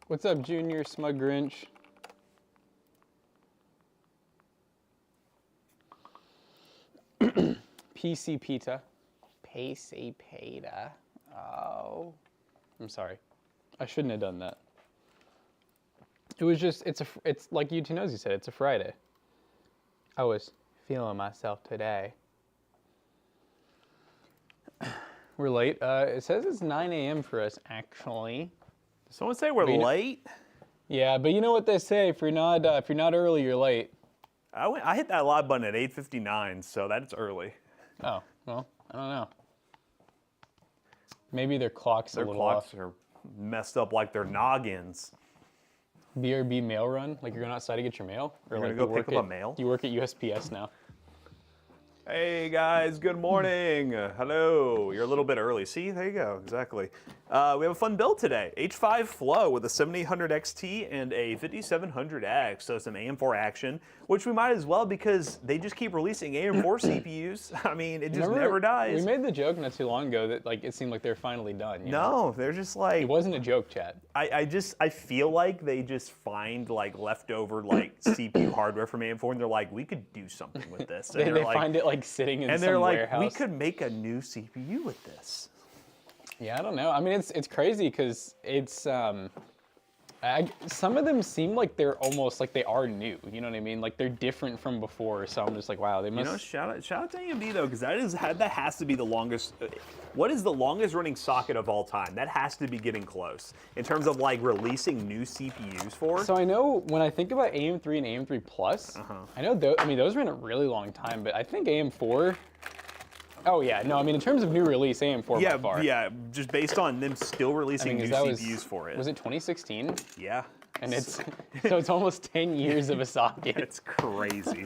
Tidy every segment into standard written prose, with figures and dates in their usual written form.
What's up, Junior Smug Grinch? PC Pita. PC Pita. Oh. I'm sorry. I shouldn't have done that. It was just, it's like UT said, it's a Friday. I was feeling myself today. We're late. It says it's 9 a.m. for us, actually. Someone say we're late? Yeah, but you know what they say, if you're not early, you're late. I hit that live button at 8:59, so that's early. Oh, well, I don't know. Maybe their clock's a little off. Their clocks are messed up like their noggins. BRB mail run? Like you're going outside to get your mail? Or You're like gonna go pick up a mail? You work at USPS now. Hey guys, good morning. Hello. You're a little bit early. See, there you go. Exactly. We have a fun build today. H5 Flow with a 7800 XT and a 5700X. So some AM4 action, which we might as well because they just keep releasing AM4 CPUs. I mean, it just never dies. We made the joke not too long ago that like it seemed like they're finally done. You know? They're just like. It wasn't a joke, chat. I feel like they just find like leftover like CPU hardware from AM4 and they're like, we could do something with this. And they find it like sitting in some warehouse. And they're like, we could make a new CPU with this. Yeah, I don't know. I mean, it's crazy because it's some of them seem like they're almost like they are new. You know what I mean? Like they're different from before. So I'm just like, wow, they must. You know, shout out to AMD though, because that has to be the longest. What is the longest running socket of all time? That has to be getting close in terms of like releasing new CPUs for. So I know when I think about AM3 and AM3 Plus, I know those ran a really long time, but I think AM4. Oh yeah, no, I mean in terms of new release, AM4 by far. Yeah, just based on them still releasing new CPUs for it. Was it 2016? Yeah. And so it's almost 10 years of a socket. It's crazy.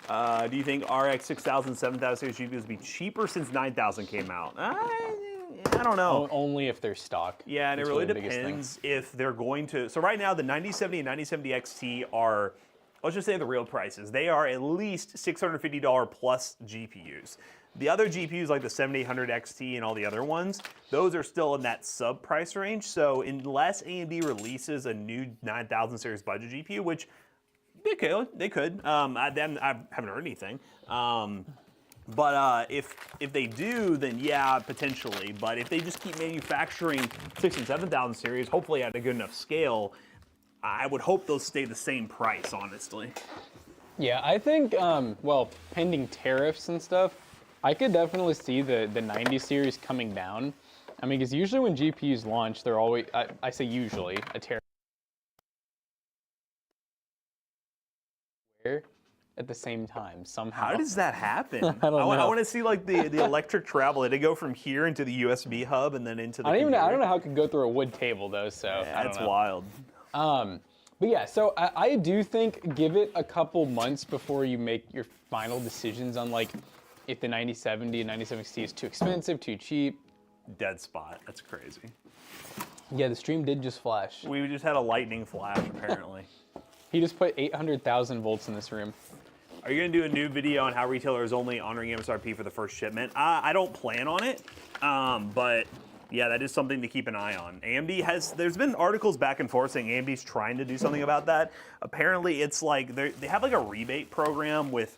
Do you think RX 6000, 7000 series GPUs will be cheaper since 9000 came out? I don't know. Only if they're stock. Yeah, and it really depends if they're going to. So right now, the 9070 and 9070 XT are, let's just say the real prices. They are at least $650 plus GPUs. The other GPUs like the 7800 XT and all the other ones, those are still in that sub price range. So unless AMD releases a new 9000 series budget GPU, which they could. I haven't heard anything. But if they do, then yeah, potentially. But if they just keep manufacturing 6,000 and 7,000 series, hopefully at a good enough scale, I would hope they'll stay the same price, honestly. Yeah, I think, well, pending tariffs and stuff, I could definitely see the 90 series coming down. I mean, because usually when GPUs launch, they're always, I say usually, a tariff at the same time somehow. How does that happen? I don't know. I want to see like the electric travel. Did it go from here into the USB hub and then into the I don't know how it could go through a wood table though, so yeah, that's wild. But yeah, so I do think give it a couple months before you make your final decisions on like if the 9070 and 9070 XT is too expensive, too cheap. Dead spot. That's crazy. Yeah, the stream did just flash. We just had a lightning flash apparently. He just put 800,000 volts in this room. Are you going to do a new video on how retailers only honoring MSRP for the first shipment? I don't plan on it, but yeah, that is something to keep an eye on. AMD there's been articles back and forth saying AMD's trying to do something about that. Apparently it's like, they have like a rebate program with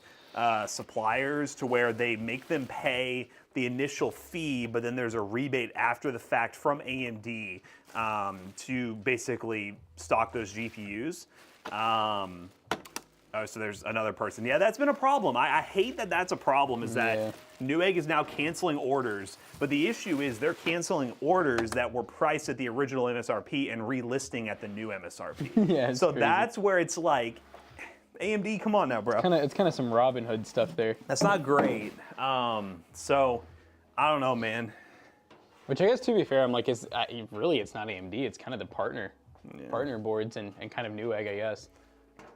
suppliers to where they make them pay the initial fee, but then there's a rebate after the fact from AMD to basically stock those GPUs. Oh, so there's another person. Yeah, that's been a problem. I hate that that's a problem, is that Newegg is now canceling orders. But the issue is they're canceling orders that were priced at the original MSRP and relisting at the new MSRP. Yeah, so crazy. That's where it's like, AMD, come on now, bro. It's kind of some Robin Hood stuff there. That's not great. So, I don't know, man. Which I guess, to be fair, I'm like, really, it's not AMD. It's kind of the partner boards and kind of Newegg, I guess.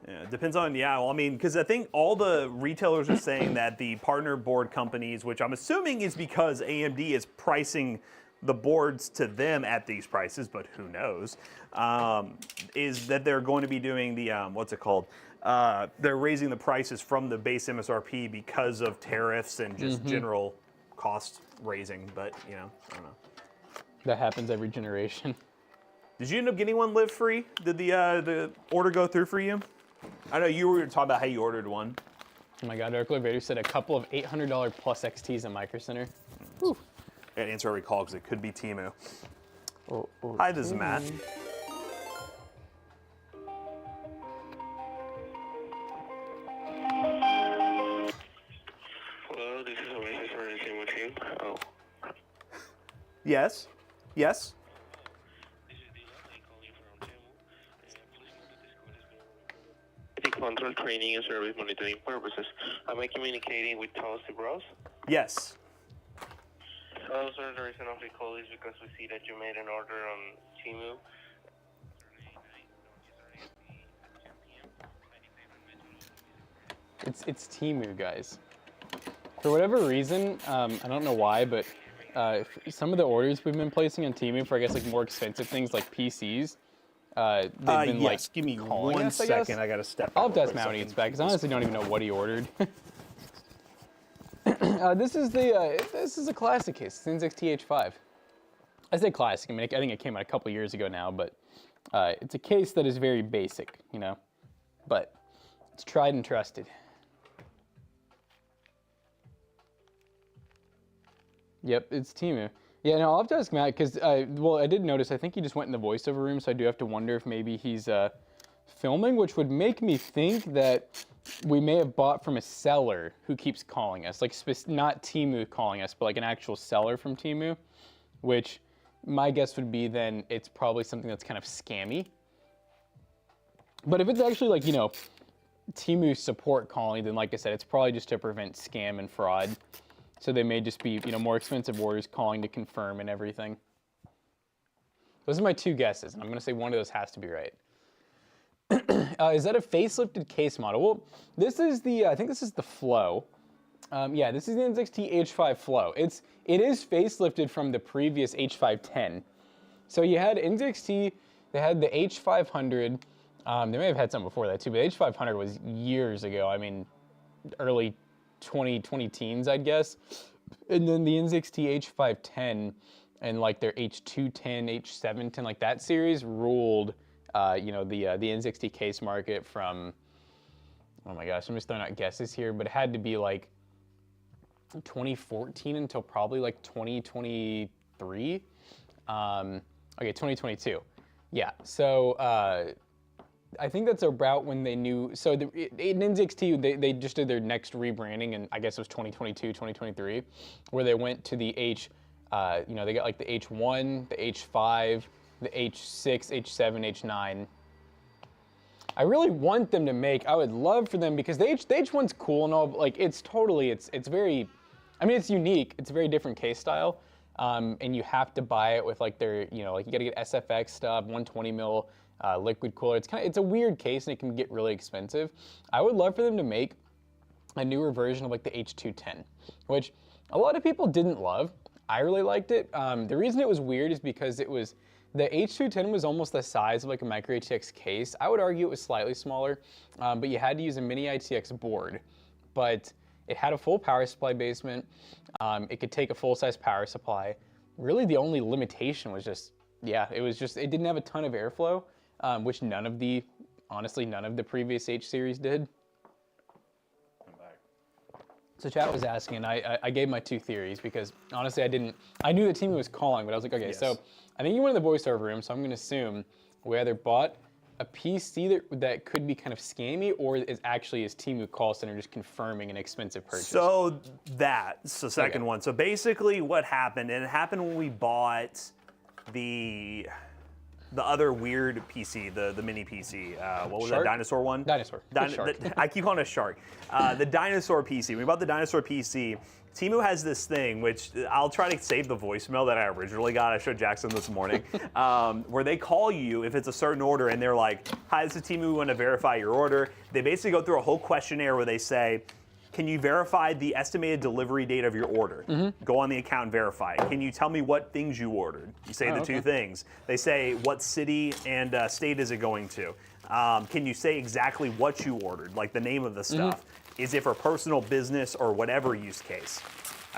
Yeah, it depends on, well, I mean, because I think all the retailers are saying that the partner board companies, which I'm assuming is because AMD is pricing the boards to them at these prices, but who knows, is that they're going to be doing the, what's it called? They're raising the prices from the base MSRP because of tariffs and just general cost raising, but, I don't know. That happens every generation. Did you end up getting one live free? Did the order go through for you? I know you were talking about how you ordered one. Oh my God, Dark Lord Vader said a couple of $800 plus XTs at Micro Center. Whew. I gotta answer every call because it could be Teemu. Oh, Hi, this is Matt. Hello, this is Oasis for Teemu team. Oh. Yes. Yes. This is Dylan. I'm calling from Teemu. Please note that this call is being recorded. The control training and service monitoring purposes. Am I communicating with pcbros? Yes. Oh, sir, the reason of the call is because we see that you made an order on Teemu. It's Teemu, guys. For whatever reason, I don't know why, but some of the orders we've been placing on Teemu for, I guess, like more expensive things like PCs, they've been Yes. like Give me calling one us, I guess. second. I gotta step. I'll have to out ask for a Matt when he gets second. back, because I honestly don't even know what he ordered. This is a classic case. It's NZXT H5. I say classic. I mean, I think it came out a couple years ago now, but it's a case that is very basic, you know. But it's tried and trusted. Yep, it's Teemu. Yeah, no, I'll have to ask Matt because, well, I did notice. I think he just went in the voiceover room, so I do have to wonder if maybe he's filming, which would make me think that we may have bought from a seller who keeps calling us, like not Teemu calling us, but like an actual seller from Teemu, which my guess would be then it's probably something that's kind of scammy. But if it's actually like, you know, Teemu support calling, then like I said, it's probably just to prevent scam and fraud. So they may just be, you know, more expensive orders calling to confirm and everything. Those are my two guesses, and I'm going to say one of those has to be right. Is that a facelifted case model? Well, this is the, I think this is the Flow. Yeah, this is the NZXT H5 Flow. It is facelifted from the previous H510. So you had NZXT, they had the H500. They may have had some before that too, but H500 was years ago. I mean, early 20 teens, I'd guess. And then the NZXT H510 and like their H210, H710, like that series ruled, you know, the NZXT case market from, oh my gosh, I'm just throwing out guesses here, but it had to be like 2014 until probably like 2023. Okay, 2022. Yeah, so I think that's about when they knew. So in NZXT, they just did their next rebranding, and I guess it was 2022, 2023, where they went to the H, you know, they got like the H1, the H5, the H6, H7, H9. I really want them to make, I would love for them, because the H1's cool and all, but like it's very, I mean, it's unique. It's a very different case style. And you have to buy it with like their, you know, like you got to get SFX stuff, 120 mil liquid cooler. It's a weird case and it can get really expensive. I would love for them to make a newer version of like the H210, which a lot of people didn't love. I really liked it. The reason it was weird is because it was, the H210 was almost the size of like a micro ATX case. I would argue it was slightly smaller, but you had to use a mini ITX board. But it had a full power supply basement. It could take a full-size power supply. Really, the only limitation was just, yeah, it didn't have a ton of airflow, which honestly, none of the previous H series did. So chat was asking, and I gave my two theories because honestly, I knew the Teemu was calling, but I was like, okay, yes. So I think you went in the voiceover room, so I'm going to assume we either bought a PC that could be kind of scammy, or is actually his Teemu call center just confirming an expensive purchase. So that's the second one. So basically what happened, and it happened when we bought the other weird PC, the mini PC. What was Shark? that, dinosaur one? Dinosaur. Shark. I keep calling it Shark. The dinosaur PC. When we bought the dinosaur PC, Teemu has this thing, which I'll try to save the voicemail that I originally got. I showed Jackson this morning, where they call you if it's a certain order, and they're like, hi, this is Teemu, we want to verify your order. They basically go through a whole questionnaire where they say, can you verify the estimated delivery date of your order? Mm-hmm. Go on the account and verify it. Can you tell me what things you ordered? You say two things. They say, what city and state is it going to? Can you say exactly what you ordered, like the name of the stuff? Mm-hmm. Is it for personal, business, or whatever use case?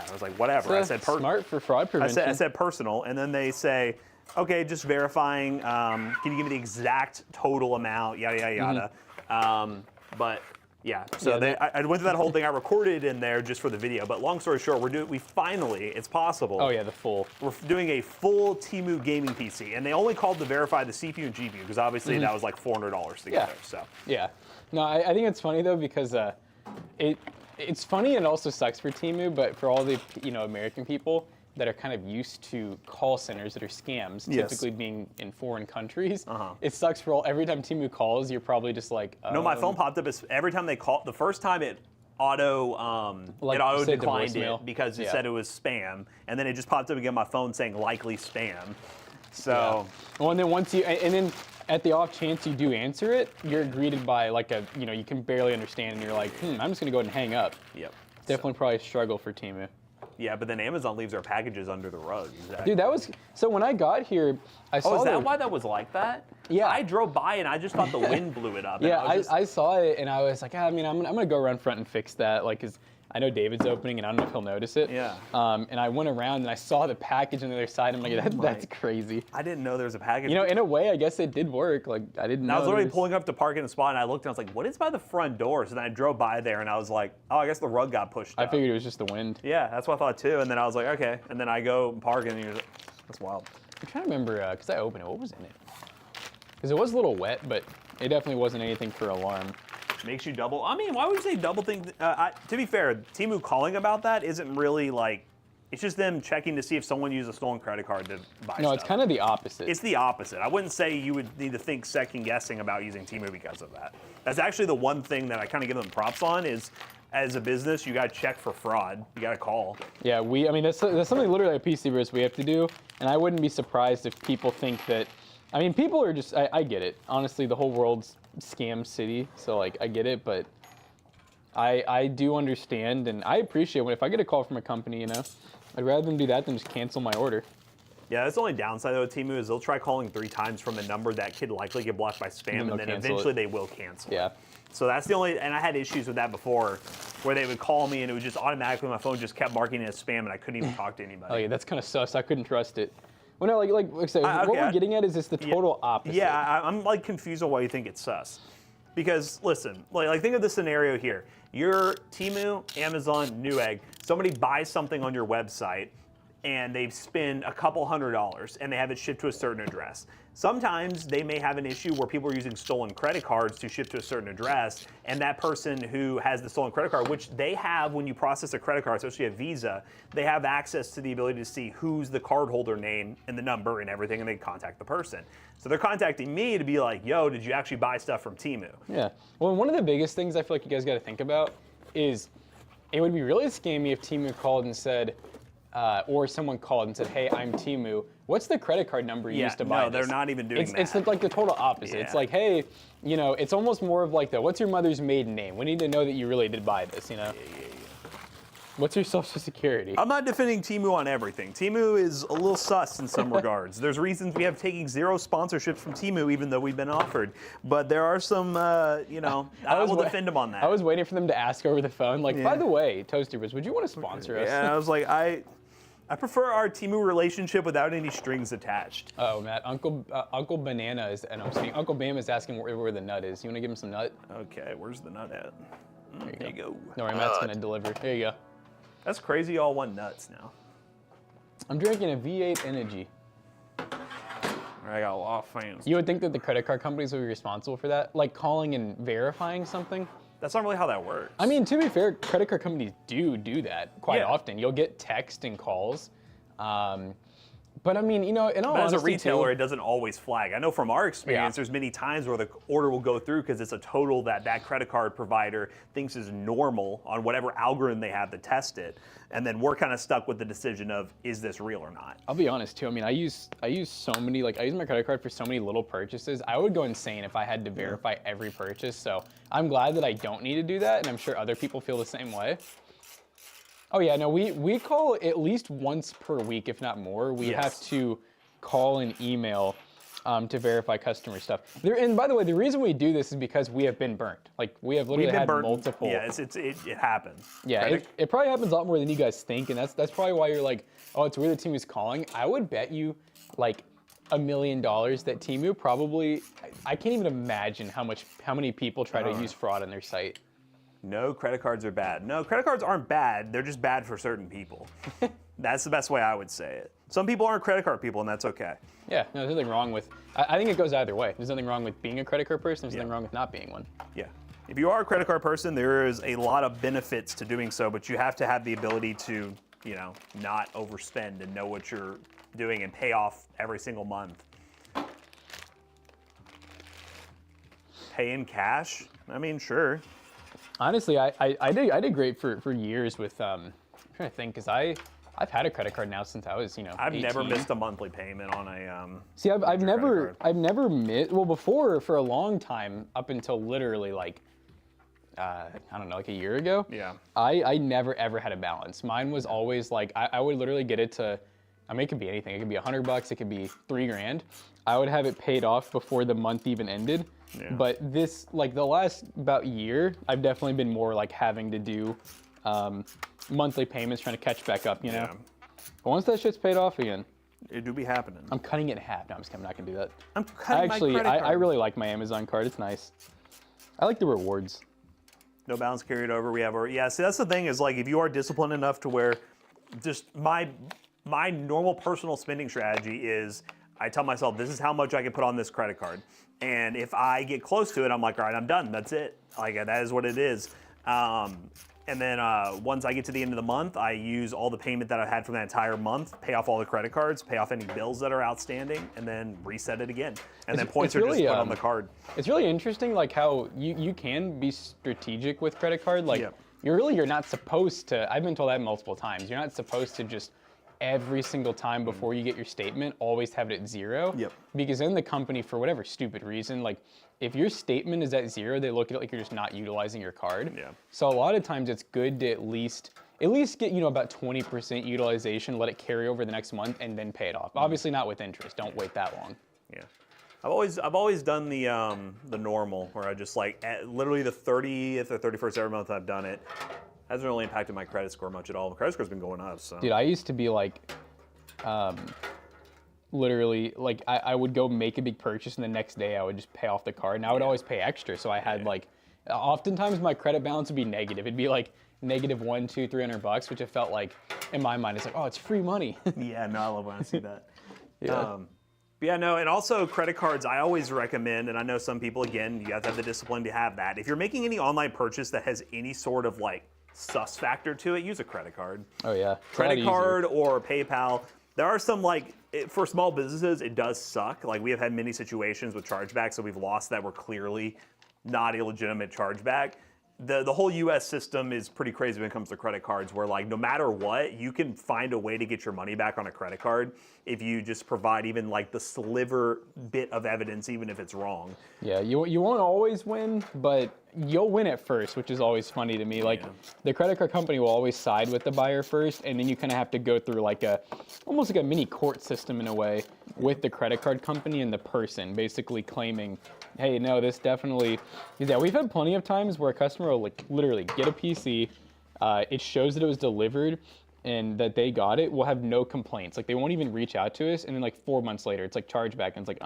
I was like, whatever. I said smart for fraud prevention. I said personal, and then they say, okay, just verifying. Can you give me the exact total amount? Yada yada yada. But yeah, so I went through that whole thing. I recorded it in there just for the video. But long story short, we finally, it's possible. Oh yeah, the full. We're doing a full Teemu gaming PC, and they only called to verify the CPU and GPU because obviously that was like $400 together. So yeah, no, I think it's funny though because it's funny and it also sucks for Teemu, but for all the American people that are kind of used to call centers that are scams, typically being in foreign countries, it sucks for every time Teemu calls, you're probably just like, no, my phone popped up every time they called. The first time it auto declined it because it said it was spam, and then it just popped up again on my phone saying likely spam. So well, and then at the off chance you do answer it, you're greeted by like you can barely understand, and you're like, I'm just gonna go ahead and hang up. Yep. Definitely probably a struggle for Teemu. Yeah, but then Amazon leaves their packages under the rug. Exactly. Dude, so when I got here, I saw. Oh, is that why that was like that? Yeah. I drove by and I just thought the wind blew it up. Yeah, I saw it and I was like, I'm gonna go around front and fix that, like, 'cause I know David's opening and I don't know if he'll notice it. Yeah. And I went around and I saw the package on the other side. I'm like, that's crazy. I didn't know there was a package. In a way, I guess it did work. Like, I didn't know. I was already pulling up to park in a spot and I looked and I was like, what is by the front door? So then I drove by there and I was like, oh, I guess the rug got pushed up. I figured it was just the wind. Yeah, that's what I thought too. And then I was like, okay. And then I go park and that's wild. I'm trying to remember, because I opened it, what was in it? Because it was a little wet, but it definitely wasn't anything for alarm. Makes you double. I mean, why would you say double think? To be fair, Teemu calling about that isn't really like, it's just them checking to see if someone used a stolen credit card to buy stuff. No, it's kind of the opposite. It's the opposite. I wouldn't say you would need to think second guessing about using Teemu because of that. That's actually the one thing that I kind of give them props on is, as a business, you got to check for fraud. You got to call. Yeah, that's something literally at pcbros we have to do, and I wouldn't be surprised if people think that, I mean, people are just, I get it. Honestly, the whole world's scam city, so like I get it, but I do understand and I appreciate when if I get a call from a company, I'd rather them do that than just cancel my order. Yeah, that's the only downside though with Teemu is they'll try calling 3 times from a number that could likely get blocked by spam, and then eventually they will cancel. Yeah. So that's the only, and I had issues with that before, where they would call me and it would just automatically, my phone just kept marking it as spam and I couldn't even talk to anybody. Oh yeah, that's kind of sus. I couldn't trust it. Well, no, like I said, what we're getting at is it's the total opposite. Yeah, I'm like confused on why you think it's sus. Because listen, like think of the scenario here. You're Teemu, Amazon, Newegg. Somebody buys something on your website and they spend a couple $100s and they have it shipped to a certain address. Sometimes they may have an issue where people are using stolen credit cards to ship to a certain address, and that person who has the stolen credit card, which they have when you process a credit card, especially a Visa, they have access to the ability to see who's the cardholder name and the number and everything, and they contact the person. So they're contacting me to be like, yo, did you actually buy stuff from Teemu? Yeah. Well, one of the biggest things I feel like you guys got to think about is it would be really scammy if Teemu called and said, or someone called and said, hey, I'm Teemu. What's the credit card number you used to buy this? No, they're not even doing that. It's like the total opposite. Yeah. It's like, hey, it's almost more of like what's your mother's maiden name? We need to know that you really did buy this, Yeah. What's your social security? I'm not defending Teemu on everything. Teemu is a little sus in some regards. There's reasons we have taking 0 sponsorships from Teemu, even though we've been offered. But there are some, I will defend them on that. I was waiting for them to ask over the phone, like, by the way, Toasters, would you want to sponsor us? Yeah, I was like, I prefer our Teemu relationship without any strings attached. Oh, Matt, Uncle Banana is, and I'm saying Uncle Bam is asking where the nut is. You want to give him some nut? Okay, where's the nut at? There you go. Don't worry, Matt's gonna deliver. There you go. That's crazy. Y'all want nuts now. I'm drinking a V8 Energy. I got a lot of fans. You would think that the credit card companies would be responsible for that, like calling and verifying something. That's not really how that works. I mean, to be fair, credit card companies do that quite often. You'll get text and calls. But I mean, in all honesty, as a retailer, it doesn't always flag. I know from our experience, there's many times where the order will go through because it's a total that credit card provider thinks is normal on whatever algorithm they have to test it. And then we're kind of stuck with the decision of, is this real or not? I'll be honest too. I mean, I use so many, I use my credit card for so many little purchases. I would go insane if I had to verify every purchase. So I'm glad that I don't need to do that. And I'm sure other people feel the same way. Oh yeah, no, we call at least once per week, if not more. We have to call and email to verify customer stuff. And by the way, the reason we do this is because we have been burnt. Like we have literally had multiple. Yeah, it happens. Yeah, it probably happens a lot more than you guys think, and that's probably why you're like, oh, it's weird that Teemu's calling. I would bet you like $1 million that Teemu probably. I can't even imagine how many people try to use fraud on their site. No, credit cards are bad. No, credit cards aren't bad. They're just bad for certain people. That's the best way I would say it. Some people aren't credit card people, and that's okay. Yeah, no, there's nothing wrong with. I think it goes either way. There's nothing wrong with being a credit card person. There's nothing wrong with not being one. Yeah. If you are a credit card person, there is a lot of benefits to doing so, but you have to have the ability to, not overspend and know what you're doing and pay off every single month. Pay in cash? I mean, sure. Honestly, I did great for years with I'm trying to think because I've had a credit card now since I was I've 18. never missed a monthly payment on a See, I've never missed. Well, before for a long time up until literally like I don't know, like a year ago. Yeah. I never ever had a balance. Mine was always like I would literally get it to. I mean, it could be anything. It could be $100. It could be $3,000. I would have it paid off before the month even ended. Yeah. But this, like the last about year, I've definitely been more like having to do monthly payments, trying to catch back up, you know? Yeah. But once that shit's paid off again, It do be happening. I'm cutting it in half. No, I'm just kidding. I'm not gonna do that. I'm cutting my credit card. I really like my Amazon card. It's nice. I like the rewards. No balance carried over. We have our, yeah, see, that's the thing is like if you are disciplined enough to where just my normal personal spending strategy is I tell myself this is how much I can put on this credit card. And if I get close to it, I'm like, all right, I'm done. That's it. Like that is what it is. And then once I get to the end of the month, I use all the payment that I had from that entire month, pay off all the credit cards, pay off any bills that are outstanding, and then reset it again. And then points are just put on the card. It's really interesting, like how you can be strategic with credit card. Like you're not supposed to. I've been told that multiple times. You're not supposed to just every single time before you get your statement, always have it at zero. Yep. Because then the company, for whatever stupid reason, like if your statement is at zero, they look at it like you're just not utilizing your card. Yeah. So a lot of times it's good to at least get, about 20% utilization, let it carry over the next month and then pay it off. Obviously not with interest. Don't wait that long. Yeah. I've always done the normal where I just like literally the 30th or 31st every month I've done it. Hasn't really impacted my credit score much at all. The credit score's been going up, so. Dude, I used to be like, literally, like I would go make a big purchase and the next day I would just pay off the card. And I would always pay extra, so I had like, oftentimes my credit balance would be negative. It'd be like negative $100, $200, $300, which it felt like, in my mind, it's like, oh, it's free money. Yeah, no, I love when I see that. Yeah. Yeah, no, and also credit cards, I always recommend, and I know some people, again, you have to have the discipline to have that. If you're making any online purchase that has any sort of like sus factor to it, use a credit card. Oh yeah. Credit card or PayPal. There are some like, for small businesses, it does suck. Like we have had many situations with chargebacks that we've lost that were clearly not a legitimate chargeback. The whole US system is pretty crazy when it comes to credit cards where like no matter what, you can find a way to get your money back on a credit card if you just provide even like the sliver bit of evidence, even if it's wrong. Yeah, you won't always win, but you'll win at first, which is always funny to me. Like the credit card company will always side with the buyer first, and then you kind of have to go through like almost like a mini court system in a way with the credit card company and the person basically claiming, hey, no, this definitely, yeah, we've had plenty of times where a customer will like literally get a PC, it shows that it was delivered and that they got it, we'll have no complaints. Like they won't even reach out to us, and then like 4 months later, it's like chargeback, and it's like,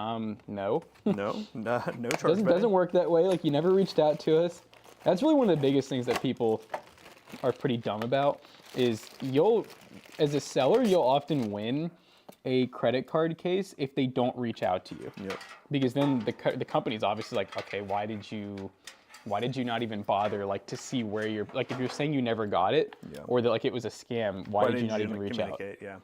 no. No chargeback. Doesn't work that way. Like you never reached out to us. That's really one of the biggest things that people are pretty dumb about is as a seller, you'll often win a credit card case if they don't reach out to you. Yep. Because then the company's obviously like, okay, why did you not even bother like to see where you're, like if you're saying you never got it or that like it was a scam, why did you not even reach out? Yeah.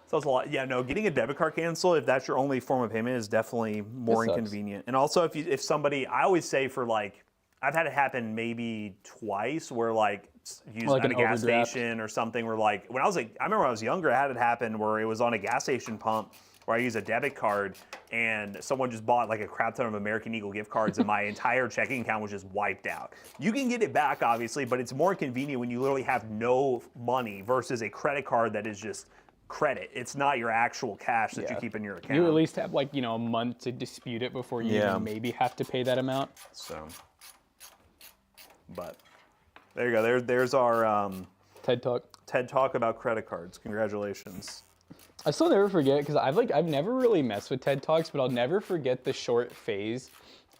So it's a lot. Yeah, no, getting a debit card canceled if that's your only form of payment is definitely more inconvenient. And also if somebody, I always say for like, I've had it happen maybe twice where like using like at a gas station or something where like, I remember when I was younger, I had it happen where it was on a gas station pump where I used a debit card and someone just bought like a crap ton of American Eagle gift cards and my entire checking account was just wiped out. You can get it back obviously, but it's more convenient when you literally have no money versus a credit card that is just credit. It's not your actual cash that you keep in your account. You at least have like, you know, a month to dispute it before you even maybe have to pay that amount. So, but there you go. There's our TED Talk. TED Talk about credit cards. Congratulations. I still never forget, because I've never really messed with TED Talks, but I'll never forget the short phase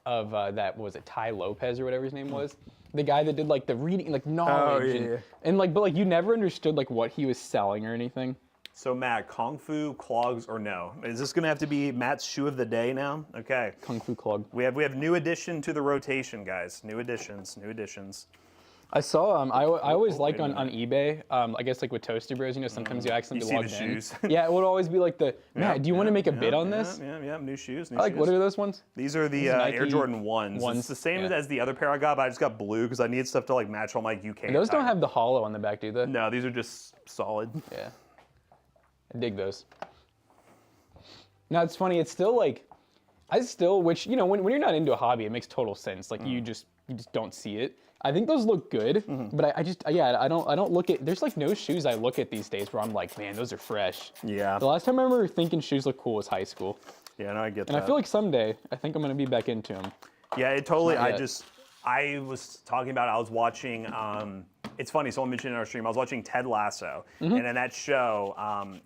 of that, was it Ty Lopez or whatever his name was? The guy that did like the reading, like knowledge, and like, but like you never understood like what he was selling or anything. So Matt, Kung Fu, clogs, or no? Is this gonna have to be Matt's shoe of the day now? Okay. Kung Fu clog. We have new addition to the rotation, guys. New additions. I saw I always like on eBay, I guess like with Toasty Bros, you know, sometimes you accidentally log in. Shoes. Yeah, it would always be like Matt, do you want to make a bid on this? Yeah, new shoes. Like, what are those ones? These are the Air Jordan 1s. It's the same as the other pair I got, but I just got blue because I need stuff to like match all my UK. And those don't have the hollow on the back, do they? No, these are just solid. Yeah. I dig those. Now it's funny, it's still like, which, you know, when you're not into a hobby, it makes total sense. Like you just don't see it. I think those look good, but I don't look at, there's like no shoes I look at these days where I'm like, man, those are fresh. Yeah. The last time I remember thinking shoes look cool was high school. Yeah, no, I get that. And I feel like someday, I think I'm gonna be back into them. Yeah, it totally, I was talking about, I was watching, it's funny, someone mentioned in our stream, I was watching Ted Lasso, and in that show,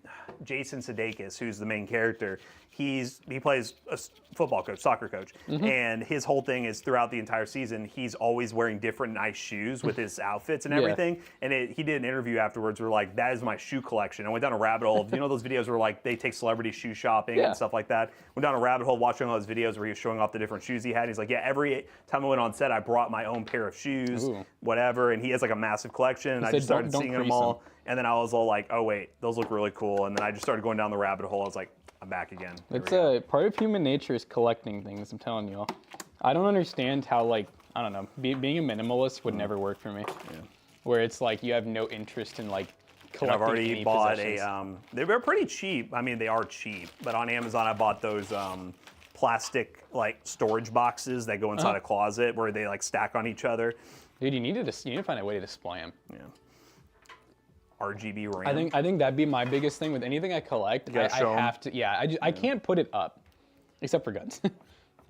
Jason Sudeikis, who's the main character, he plays a football coach, soccer coach, and his whole thing is throughout the entire season, he's always wearing different nice shoes with his outfits and everything. And he did an interview afterwards where like, that is my shoe collection. I went down a rabbit hole. You know those videos where like they take celebrity shoe shopping and stuff like that? Went down a rabbit hole watching all those videos where he was showing off the different shoes he had. He's like, yeah, every time I went on set, I brought my own pair of shoes, whatever. And he has like a massive collection. And I just started seeing them all. And then I was all like, oh wait, those look really cool. And then I just started going down the rabbit hole. I was like, I'm back again. It's part of human nature is collecting things, I'm telling you all. I don't understand how, like, I don't know, being a minimalist would never work for me. Yeah. Where it's like you have no interest in like collecting. I've already bought they were pretty cheap. I mean, they are cheap, but on Amazon I bought those plastic like storage boxes that go inside a closet where they like stack on each other. Dude, you need to find a way to display them. Yeah. RGB RAM. I think that'd be my biggest thing with anything I collect. I have to. Yeah, I can't put it up, except for guns.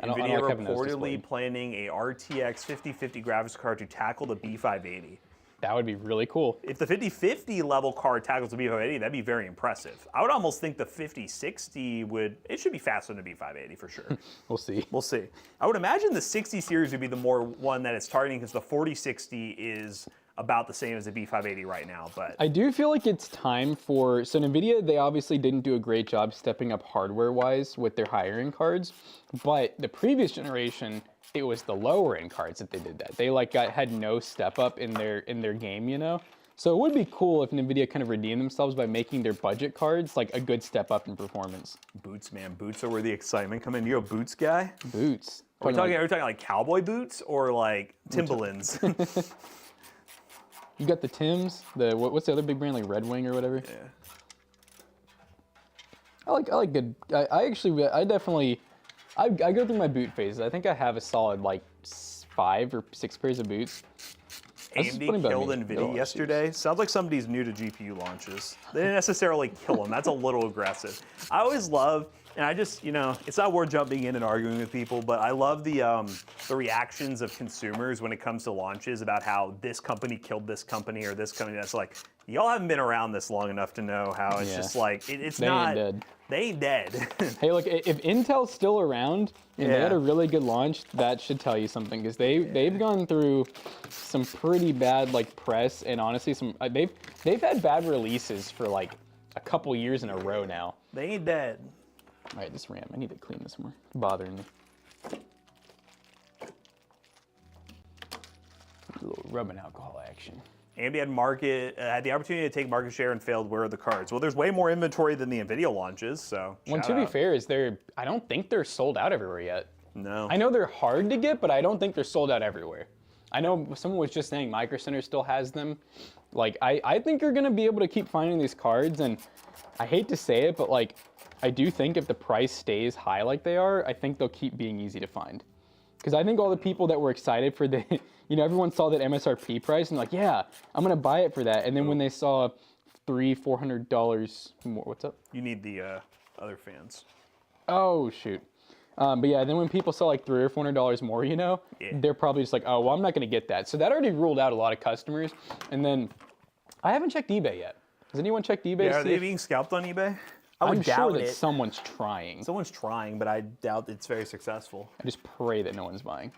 NVIDIA reportedly planning a RTX 5050 graphics card to tackle the B580. That would be really cool. If the 5050 level card tackles the B580, that'd be very impressive. I would almost think the 5060 it should be faster than the B580 for sure. We'll see. We'll see. I would imagine the 60 series would be the more one that it's targeting because the 4060 is about the same as the B580 right now, but I do feel like it's time for, so NVIDIA, they obviously didn't do a great job stepping up hardware-wise with their higher-end cards, but the previous generation, it was the lower-end cards that they did that. They like had no step up in their game, you know? So it would be cool if NVIDIA kind of redeemed themselves by making their budget cards like a good step up in performance. Boots, man, boots are where the excitement come in. You're a boots guy? Boots. Are we talking like cowboy boots or like Timberlands? You got the Tims, what's the other big brand, like Red Wing or whatever? Yeah. I like good, I go through my boot phases. I think I have a solid like 5 or 6 pairs of boots. AMD killed NVIDIA yesterday. Sounds like somebody's new to GPU launches. They didn't necessarily kill them. That's a little aggressive. I always love, and I just, you know, it's not worth jumping in and arguing with people, but I love the reactions of consumers when it comes to launches about how this company killed this company or this company. That's like, y'all haven't been around this long enough to know how it's just like, it's not. Ain't dead. They ain't dead. Hey, look, if Intel's still around and they had a really good launch, that should tell you something, because they've gone through some pretty bad like press, and honestly, they've had bad releases for like a couple years in a row now. They ain't dead. All right, this RAM, I need to clean this more. It's bothering me. A little rubbing alcohol action. AMD had the opportunity to take market share and failed. Where are the cards? Well, there's way more inventory than the NVIDIA launches, so well, to be fair, I don't think they're sold out everywhere yet. No. I know they're hard to get, but I don't think they're sold out everywhere. I know someone was just saying Micro Center still has them. Like, I think you're going to be able to keep finding these cards, and I hate to say it, but like, I do think if the price stays high like they are, I think they'll keep being easy to find. Because I think all the people that were excited for the, you know, everyone saw that MSRP price and like, yeah, I'm going to buy it for that. And then when they saw $300-400 more. What's up? You need the other fans. Oh shoot. But yeah, then when people sell like $300 or $400 more, you know, they're probably just like, oh, well, I'm not going to get that. So that already ruled out a lot of customers. And then I haven't checked eBay yet. Has anyone checked eBay? Yeah, are they being scalped on eBay? I would I'm doubt sure that it. someone's trying. Someone's trying, but I doubt it's very successful. I just pray that no one's buying.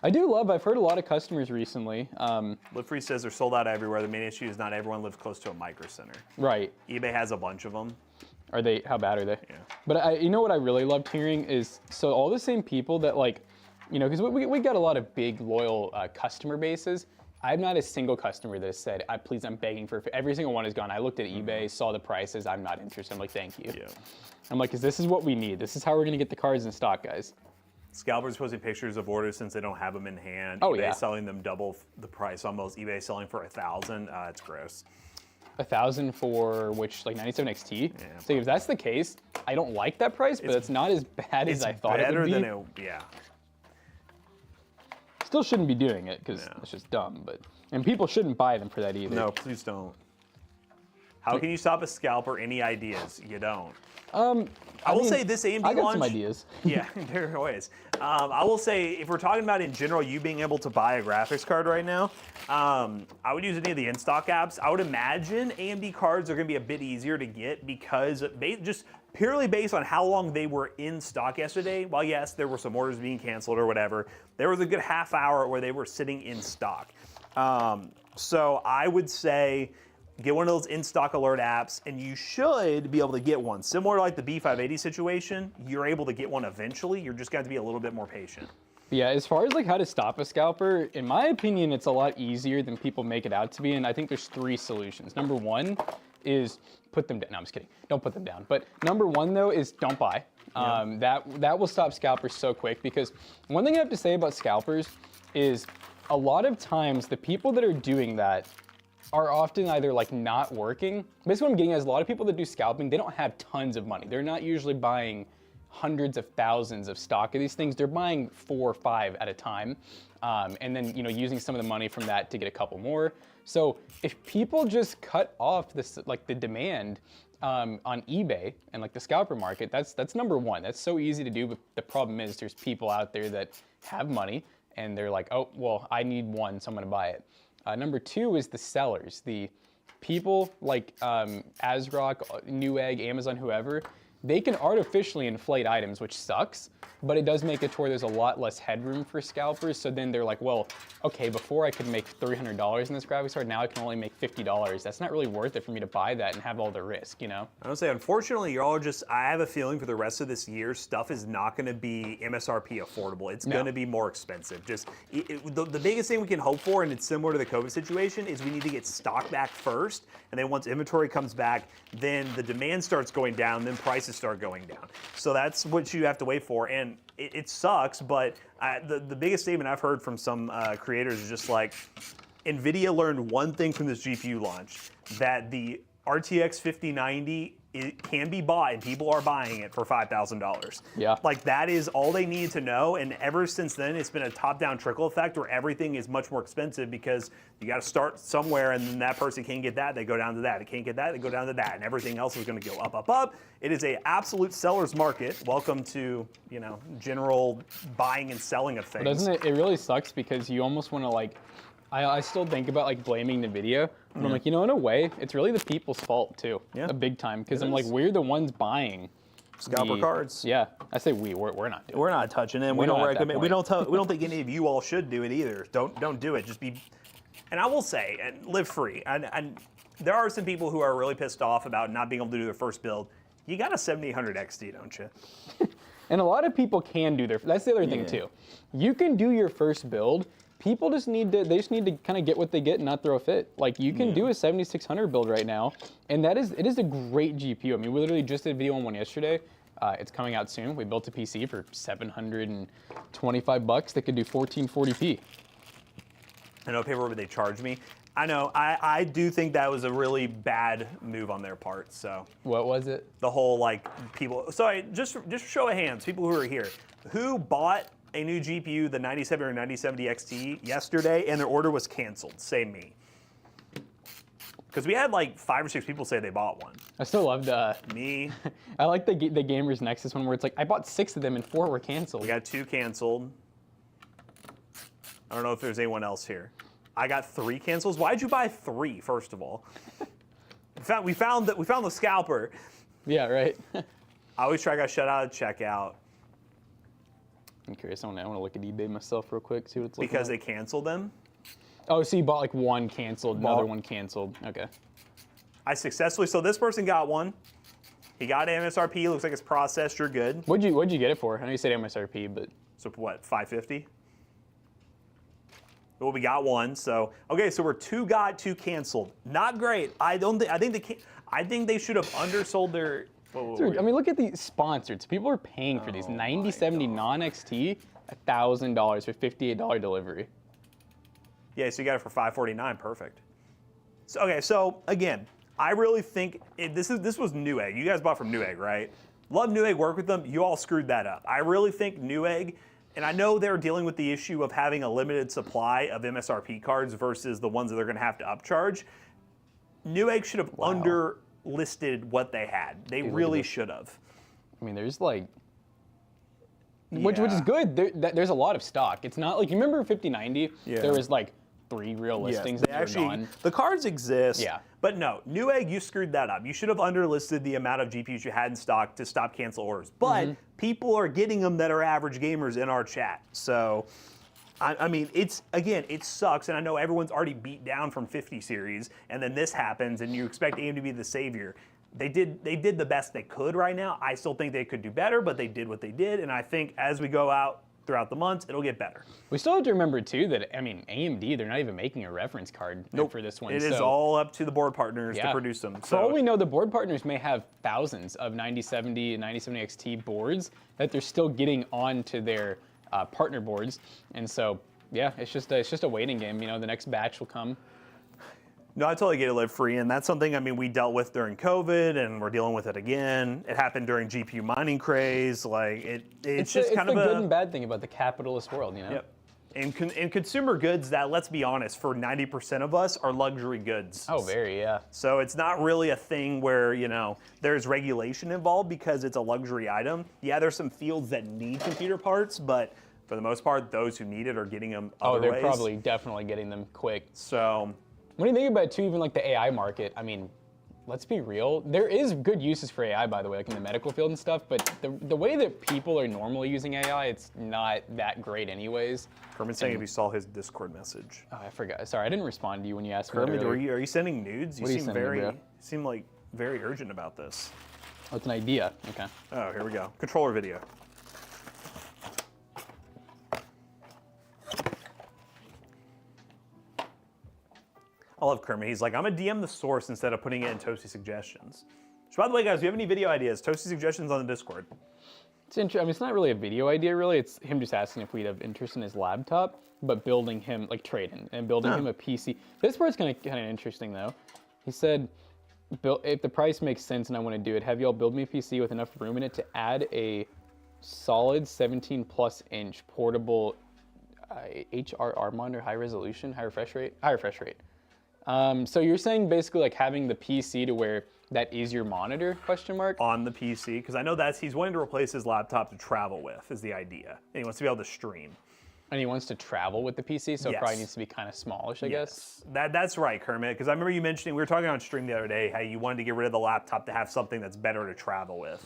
I do love, I've heard a lot of customers recently. Live Free says they're sold out everywhere. The main issue is not everyone lives close to a micro center. Right. eBay has a bunch of them. Are they, how bad are they? Yeah. But you know what I really loved hearing is, so all the same people that like, you know, because we got a lot of big loyal customer bases. I'm not a single customer that has said, please, I'm begging for, every single one is gone. I looked at eBay, saw the prices, I'm not interested. I'm like, thank you. Yeah. I'm like, because this is what we need. This is how we're gonna get the cards in stock, guys. Scalpers posting pictures of orders since they don't have them in hand. Oh, eBay yeah. selling them double the price almost. eBay selling for $1,000. It's gross. 1,000 for which, like 97XT? Yeah, So if that's the case, I don't like that price, but it's not as bad as I thought it would be. Better than it, yeah. Still shouldn't be doing it because it's just dumb, and people shouldn't buy them for that either. No, please don't. How can you stop a scalper? Any ideas? You don't. I will say this AMD I got launch. some ideas. Yeah, there are ways. I will say, if we're talking about in general, you being able to buy a graphics card right now, I would use any of the in-stock apps. I would imagine AMD cards are going to be a bit easier to get because just purely based on how long they were in stock yesterday. While yes, there were some orders being canceled or whatever, there was a good half hour where they were sitting in stock. So I would say, get one of those in-stock alert apps, and you should be able to get one. Similar to like the B580 situation, you're able to get one eventually. You're just going to be a little bit more patient. Yeah, as far as like how to stop a scalper, in my opinion, it's a lot easier than people make it out to be, and I think there's 3 solutions. Number 1 is put them down. No, I'm just kidding. Don't put them down. But number 1 though is don't buy. That will stop scalpers so quick, because one thing I have to say about scalpers is a lot of times the people that are doing that are often either like not working. Basically what I'm getting at is a lot of people that do scalping, they don't have tons of money. They're not usually buying hundreds of thousands of stock of these things. They're buying 4 or 5 at a time. And then, you know, using some of the money from that to get a couple more. So if people just cut off this, like the demand on eBay and like the scalper market, that's number 1. That's so easy to do, but the problem is there's people out there that have money and they're like, oh, well, I need one, so I'm gonna buy it. Number 2 is the sellers, the people like ASRock, Newegg, Amazon, whoever. They can artificially inflate items, which sucks, but it does make it to where there's a lot less headroom for scalpers. So then they're like, well, okay, before I could make $300 in this graphics card, now I can only make $50. That's not really worth it for me to buy that and have all the risk, you know? I would say, unfortunately, you're all just, I have a feeling for the rest of this year, stuff is not going to be MSRP affordable. It's going to be more expensive. Just the biggest thing we can hope for, and it's similar to the COVID situation, is we need to get stock back first. And then once inventory comes back, then the demand starts going down, then prices start going down. So that's what you have to wait for. And it sucks, but the biggest statement I've heard from some creators is just like, NVIDIA learned one thing from this GPU launch, that the RTX 5090 it can be bought, and people are buying it for $5,000. Yeah. Like, that is all they needed to know, and ever since then, it's been a top-down trickle effect where everything is much more expensive because you got to start somewhere, and then that person can't get that, they go down to that. They can't get that, they go down to that, and everything else is going to go up, up, up. It is a absolute seller's market. Welcome to, you know, general buying and selling of things. But doesn't it? It really sucks because you almost want to like. I still think about like blaming NVIDIA, but I'm like, you know, in a way, it's really the people's fault too. Yeah. A big time, because I'm like, we're the ones buying scalper cards. Yeah, I say we're not doing it. We're not touching it. We don't recommend. We don't think any of you all should do it either. Don't do it. Just be. And I will say, and live free. And there are some people who are really pissed off about not being able to do their first build. You got a 7800 XT, don't you? And a lot of people can do their. That's the other thing too. You can do your first build. People just need to, kind of get what they get and not throw a fit. Like, you can do a 7600 build right now, and it is a great GPU. I mean, we literally just did a video on one yesterday. It's coming out soon. We built a PC for $725 that could do 1440p. I know people, they charge me. I know, I do think that was a really bad move on their part, so. What was it? The whole, like, people, sorry, just show of hands, people who are here. Who bought a new GPU, the 97 or 9070 XT, yesterday, and their order was canceled? Say me. Because we had like 5 or 6 people say they bought one. I still love the. Me. I like the Gamers Nexus one where it's like I bought 6 of them and 4 were canceled. We got 2 canceled. I don't know if there's anyone else here. I got 3 cancels. Why'd you buy 3? First of all, we found the scalper. Yeah, right. I always try to shut out at checkout. I'm curious. I want to look at eBay myself real quick, see what it's looking Because like. they canceled them. Oh, so you bought like one canceled, another one canceled. Okay. I successfully, so this person got one. He got MSRP, looks like it's processed, you're good. What'd you get it for? I know you said MSRP, but. So what, $550? Well, we got one, so, okay, so we're 2 got, 2 canceled. Not great. I think they should have undersold their, Dude, I mean, look at the sponsored. So people are paying for these 9070 non-XT, $1,000 for $58 delivery. Yeah, so you got it for $549, perfect. So, okay, so again, I really think this was Newegg. You guys bought from Newegg, right? Love Newegg, work with them. You all screwed that up. I really think Newegg, and I know they're dealing with the issue of having a limited supply of MSRP cards versus the ones that they're going to have to upcharge. Newegg should have underlisted what they had. They really should have. I mean, there's like. Which is good. There's a lot of stock. It's not like you remember 5090. Yeah. There was like 3 real listings that were gone. The cards exist. Yeah. But no, Newegg, you screwed that up. You should have underlisted the amount of GPUs you had in stock to stop cancel orders. But people are getting them that are average gamers in our chat. So, I mean, it sucks, and I know everyone's already beat down from 50 series, and then this happens, and you expect AIM to be the savior. They did the best they could right now. I still think they could do better, but they did what they did, and I think as we go out throughout the months, it'll get better. We still have to remember too that, I mean, AMD, they're not even making a reference card for this one. It is all up to the board partners to produce them. For all we know, the board partners may have thousands of 9070 and 9070 XT boards that they're still getting onto their partner boards, and so yeah, it's just a waiting game. You know, the next batch will come. No, I totally get it, live free, and that's something, I mean, we dealt with during COVID, and we're dealing with it again. It happened during GPU mining craze. Like, it's just kind of the good and bad thing about the capitalist world, you know? Yep. In consumer goods that, let's be honest, for 90% of us are luxury goods. Oh, very, yeah. So it's not really a thing where, you know, there's regulation involved because it's a luxury item. Yeah, there's some fields that need computer parts, but for the most part, those who need it are getting them other ways. They're probably definitely getting them quick. So when you think about it too, even like the AI market, I mean, let's be real. There is good uses for AI, by the way, like in the medical field and stuff, but the way that people are normally using AI, it's not that great anyways. Kermit's saying if you saw his Discord message. Oh, I forgot. Sorry, I didn't respond to you when you asked me. Kermit, are you sending nudes? You What are you seem sending me, bro? seem like very urgent about this. Oh, it's an idea. Okay. Oh, here we go. Controller video. I love Kermit. He's like, I'm gonna DM the source instead of putting it in Toasty Suggestions. So by the way, guys, if you have any video ideas, Toasty Suggestions on the Discord. It's interesting. I mean, it's not really a video idea, really. It's him just asking if we'd have interest in his laptop, but building him, like trading, and building him a PC. This part's kind of interesting, though. He said, if the price makes sense and I want to do it, have y'all build me a PC with enough room in it to add a solid 17+ inch portable HRR monitor, high resolution, high refresh rate. So you're saying basically like having the PC to where that is your monitor, question mark? On the PC, because I know he's wanting to replace his laptop to travel with, is the idea. And he wants to be able to stream. And he wants to travel with the PC, so it probably needs to be kind of smallish, I guess. That's right, Kermit, because I remember you mentioning, we were talking on stream the other day, how you wanted to get rid of the laptop to have something that's better to travel with.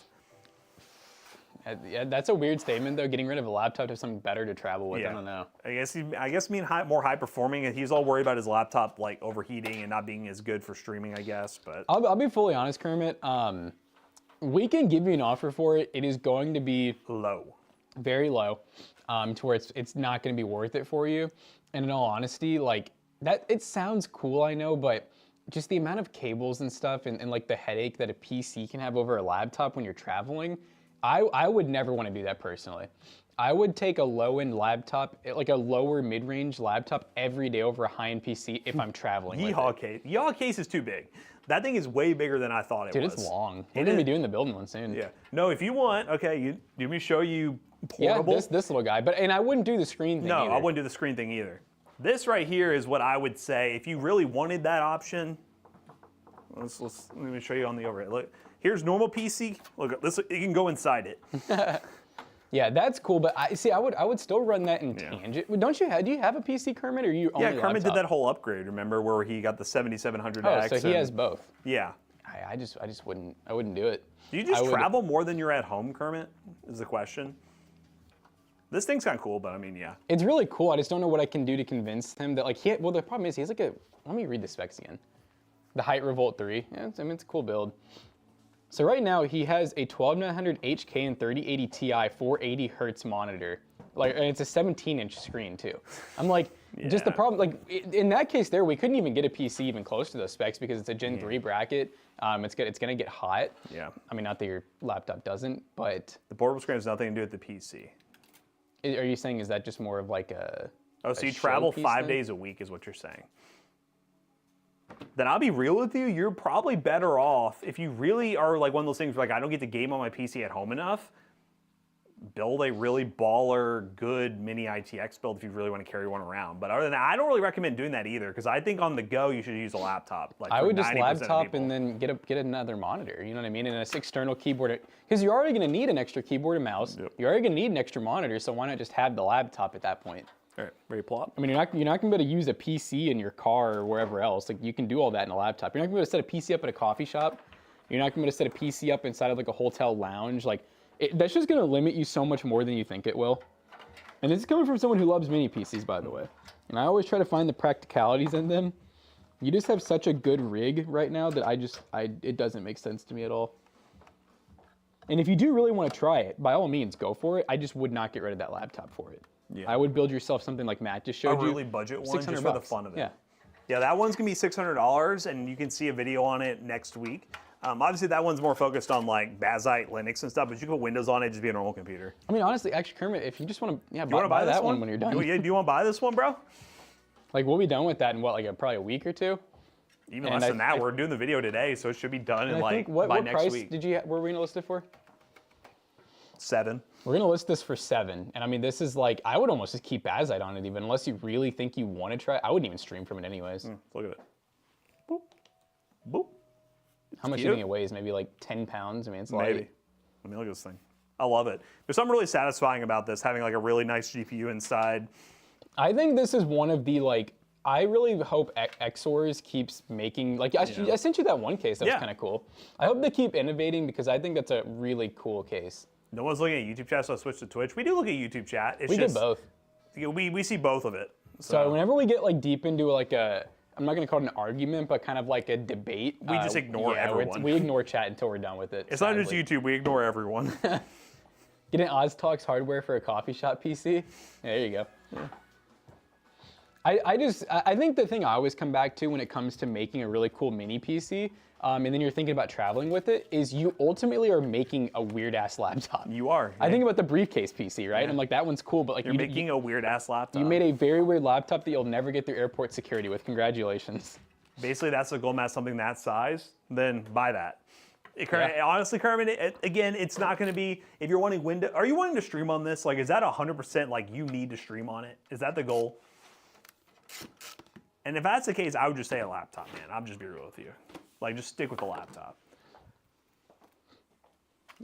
Yeah, that's a weird statement, though, getting rid of a laptop to have something better to travel with. Yeah. I don't know. I guess being more high performing, and he's all worried about his laptop like overheating and not being as good for streaming, I guess. But I'll be fully honest, Kermit. We can give you an offer for it. It is going to be low, very low, to where it's not going to be worth it for you. And in all honesty, like that, it sounds cool, I know, but just the amount of cables and stuff, and like the headache that a PC can have over a laptop when you're traveling. I would never want to do that personally. I would take a low-end laptop, like a lower mid-range laptop every day over a high-end PC if I'm traveling with Yeehaw it. case. Yeehaw case is too big. That thing is way bigger than I thought it was. Dude, it's long. We're going to be doing the building one soon. Yeah. No, if you want, okay, you let me show you portable. Yeah, this little guy. And I wouldn't do the screen thing either. I wouldn't do the screen thing either. This right here is what I would say, if you really wanted that option, Let me show you on the overhead. Look, here's normal PC. Look, this you can go inside it. Yeah, that's cool, but I would still run that in tangent. Don't you do you have a PC, Kermit, or you only Yeah, Kermit laptop? did that whole upgrade. Remember where he got the 7700X? Oh, so he has both. Yeah. I just wouldn't do it. Do you just travel more than you're at home, Kermit? Is the question. This thing's kind of cool, but I mean, yeah. It's really cool. I just don't know what I can do to convince him that, like, well, the problem is he has like let me read the specs again. The Height Revolt 3. Yeah, I mean, it's a cool build. So right now he has a 12900 HK and 3080 Ti 480 hertz monitor. Like, and it's a 17-inch screen too. I'm like, just the problem, like in that case there, we couldn't even get a PC even close to those specs because it's a Gen 3 bracket. It's gonna get hot. Yeah. I mean, not that your laptop doesn't, but. The portable screen has nothing to do with the PC. Are you saying, is that just more of like a. Oh, so you travel 5 days a week is what you're saying. Then I'll be real with you, you're probably better off if you really are like one of those things where like I don't get to game on my PC at home enough, build a really baller, good mini ITX build if you really want to carry one around. But other than that, I don't really recommend doing that either because I think on the go you should use a laptop. Like I would just laptop and then get another monitor, you know what I mean? And an external keyboard, because you're already gonna need an extra keyboard and mouse. Yep. You're already gonna need an extra monitor, so why not just have the laptop at that point? All right, ready to pull up? I mean, you're not gonna be able to use a PC in your car or wherever else. Like, you can do all that in a laptop. You're not gonna be able to set a PC up at a coffee shop. You're not gonna be able to set a PC up inside of like a hotel lounge. Like, that's just gonna limit you so much more than you think it will. And this is coming from someone who loves mini PCs, by the way. And I always try to find the practicalities in them. You just have such a good rig right now that it doesn't make sense to me at all. And if you do really want to try it, by all means, go for it. I just would not get rid of that laptop for it. Yeah. I would build yourself something like Matt just showed you. A really budget one, just for the fun of it. Yeah. Yeah, that one's gonna be $600, and you can see a video on it next week. Obviously, that one's more focused on like Bazite, Linux, and stuff, but you can put Windows on it, just be a normal computer. I mean, honestly, actually, Kermit, if you just want to, buy that one when you're done. Do you want to buy this one, bro? Like, we'll be done with that in what, like probably a week or two? Even less than that. We're doing the video today, so it should be done in like by next price week. Were we gonna list it for? 7. We're gonna list this for 7, and I mean, this is like, I would almost just keep Bazite on it even, unless you really think you want to try. I wouldn't even stream from it anyways. Look at it. Boop. Boop. How much do you think it weighs? Maybe like 10 pounds? I mean, it's light. Maybe. Let me look at this thing. I love it. There's something really satisfying about this, having like a really nice GPU inside. I think this is one of the like, I really hope Xors keeps making, like, I sent you that one case that was kind of cool. I hope they keep innovating because I think that's a really cool case. No one's looking at YouTube chat, so I switched to Twitch. We do look at YouTube chat. We do both. We see both of it. So whenever we get like deep into like a, I'm not gonna call it an argument, but kind of like a debate. We just ignore everyone. We ignore chat until we're done with it. It's not just YouTube, we ignore everyone. Get an OzTalks hardware for a coffee shop PC. There you go. Yeah. I think the thing I always come back to when it comes to making a really cool mini PC, and then you're thinking about traveling with it, is you ultimately are making a weird ass laptop. You are. I think about the briefcase PC, right? Yeah. I'm like, that one's cool, but like you're making a weird ass laptop. You made a very weird laptop that you'll never get through airport security with. Congratulations. Basically, that's the goal, Matt. Something that size, then buy that. Honestly, Kermit, again, it's not going to be, if you're wanting are you wanting to stream on this? Like, is that 100% like you need to stream on it? Is that the goal? And if that's the case, I would just say a laptop, man. I'll just be real with you. Like, just stick with the laptop.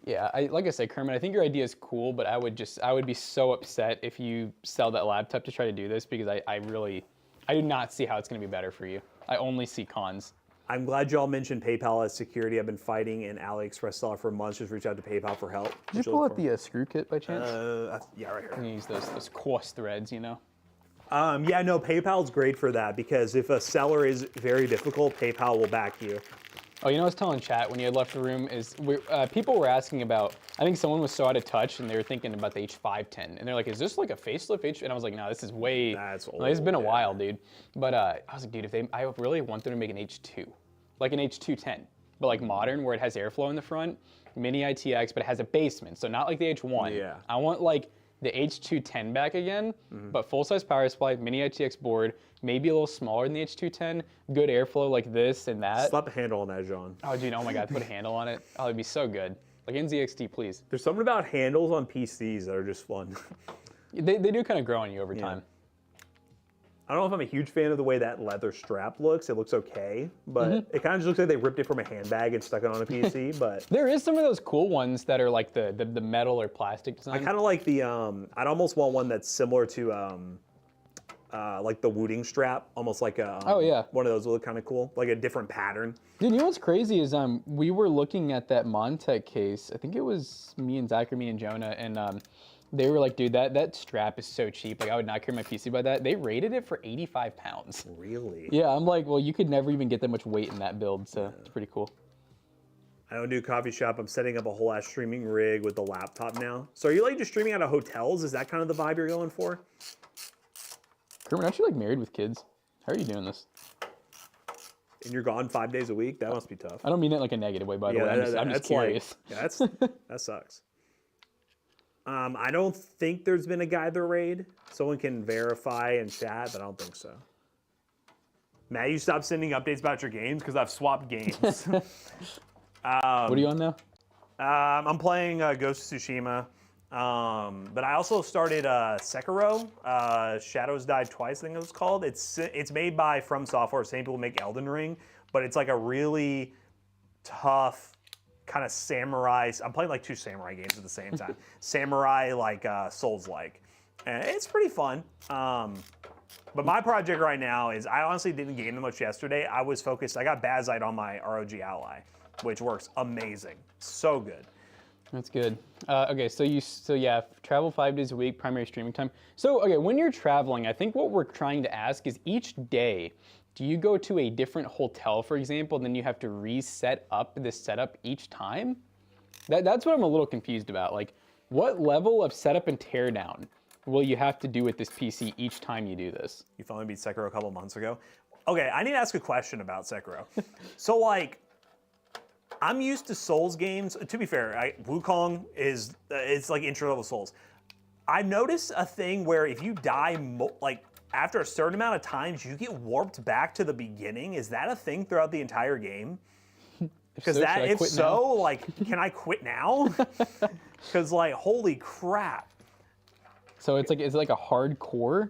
Yeah, like I said, Kermit, I think your idea is cool, but I would be so upset if you sell that laptop to try to do this because I do not see how it's going to be better for you. I only see cons. I'm glad y'all mentioned PayPal as security. I've been fighting an AliExpress seller for months. Just reach out to PayPal for help. Did you pull out the screw kit by chance? Yeah, right here. You can use those coarse threads, you know? Yeah, no, PayPal's great for that because if a seller is very difficult, PayPal will back you. Oh, you know what I was telling chat when you had left the room is people were asking about, I think someone was so out of touch and they were thinking about the H510. And they're like, is this like a facelift? And I was like, no, this is way, that's old. Like, it's been a while, dude. But I was like, dude, I really want them to make an H2, like an H210, but like modern where it has airflow in the front, mini ITX, but it has a basement. So not like the H1. Yeah. I want like the H210 back again, but full-size power supply, mini ITX board, maybe a little smaller than the H210, good airflow like this and that. Slap a handle on that, John. Oh, dude, oh my God, put a handle on it. Oh, it'd be so good. Like NZXT, please. There's something about handles on PCs that are just fun. They do kind of grow on you over time. I don't know if I'm a huge fan of the way that leather strap looks. It looks okay, but it kind of just looks like they ripped it from a handbag and stuck it on a PC. But There is some of those cool ones that are like the metal or plastic design. I kind of like the. I'd almost want one that's similar to like the Wooting strap, almost like a. Oh, yeah. One of those would look kind of cool, like a different pattern. Dude, you know what's crazy is we were looking at that Montech case. I think it was me and Zach or me and Jonah, and they were like, dude, that strap is so cheap. Like, I would not carry my PC by that. They rated it for 85 pounds. Really? Yeah, I'm like, well, you could never even get that much weight in that build, so it's pretty cool. I don't do coffee shop. I'm setting up a whole ass streaming rig with the laptop now. So are you like just streaming out of hotels? Is that kind of the vibe you're going for? Kermit, aren't you like married with kids? How are you doing this? And you're gone 5 days a week? That must be tough. I don't mean it like a negative way, by the way. I'm just curious. Like, yeah, that sucks. I don't think there's been a Gyther raid. Someone can verify in chat, but I don't think so. Matt, you stopped sending updates about your games because I've swapped games. What are you on now? I'm playing Ghost of Tsushima, but I also started Sekiro. Shadows Died Twice, I think it was called. It's made by From Software, same people who make Elden Ring, but it's like a really tough kind of samurai. I'm playing like two samurai games at the same time. Samurai like Souls-like, and it's pretty fun. But my project right now is I honestly didn't game that much yesterday. I was focused. I got Bazite on my ROG Ally, which works amazing. So good. That's good. Okay, so yeah, travel 5 days a week, primary streaming time. So okay, when you're traveling, I think what we're trying to ask is each day, do you go to a different hotel, for example, and then you have to reset up this setup each time? That's what I'm a little confused about. Like, what level of setup and teardown will you have to do with this PC each time you do this? You finally beat Sekiro a couple months ago. Okay, I need to ask a question about Sekiro. So like, I'm used to Souls games. To be fair, Wukong is it's like intro level Souls. I noticed a thing where if you die like after a certain amount of times, you get warped back to the beginning. Is that a thing throughout the entire game? Because so, if so, like, can I quit now? Because like, holy crap. So it's like, is it like a hardcore?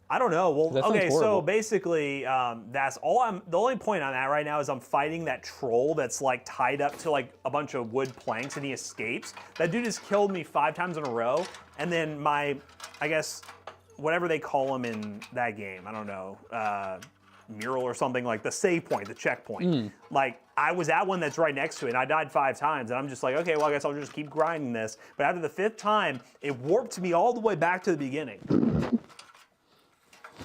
I don't know. Well, okay, so horrible. basically, that's all the only point I'm at right now is I'm fighting that troll that's like tied up to like a bunch of wood planks and he escapes. That dude has killed me 5 times in a row. And then I guess, whatever they call him in that game, I don't know, mural or something, like the save point, the checkpoint. Like, I was at one that's right next to it and I died 5 times and I'm just like, okay, well, I guess I'll just keep grinding this. But after the 5th time, it warped me all the way back to the beginning.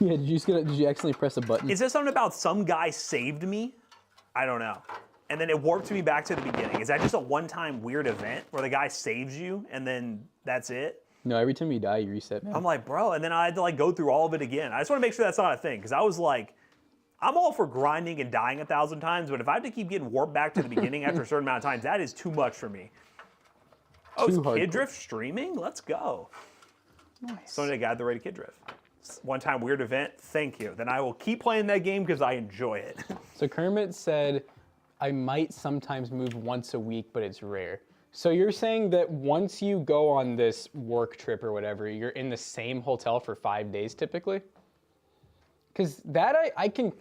Yeah, did you accidentally press a button? Is there something about some guy saved me? I don't know. And then it warped me back to the beginning. Is that just a one-time weird event where the guy saves you and then that's it? No, every time you die, you reset, man. I'm like, bro, and then I had to like go through all of it again. I just want to make sure that's not a thing because I was like, I'm all for grinding and dying 1,000 times, but if I have to keep getting warped back to the beginning after a certain amount of times, that is too much for me. Oh, Too it's hardcore. Kid Drift streaming? Let's go. Nice. Somebody got the rated Kid Drift. One-time weird event, thank you. Then I will keep playing that game because I enjoy it. So Kermit said, I might sometimes move once a week, but it's rare. So you're saying that once you go on this work trip or whatever, you're in the same hotel for 5 days typically? Because that I can...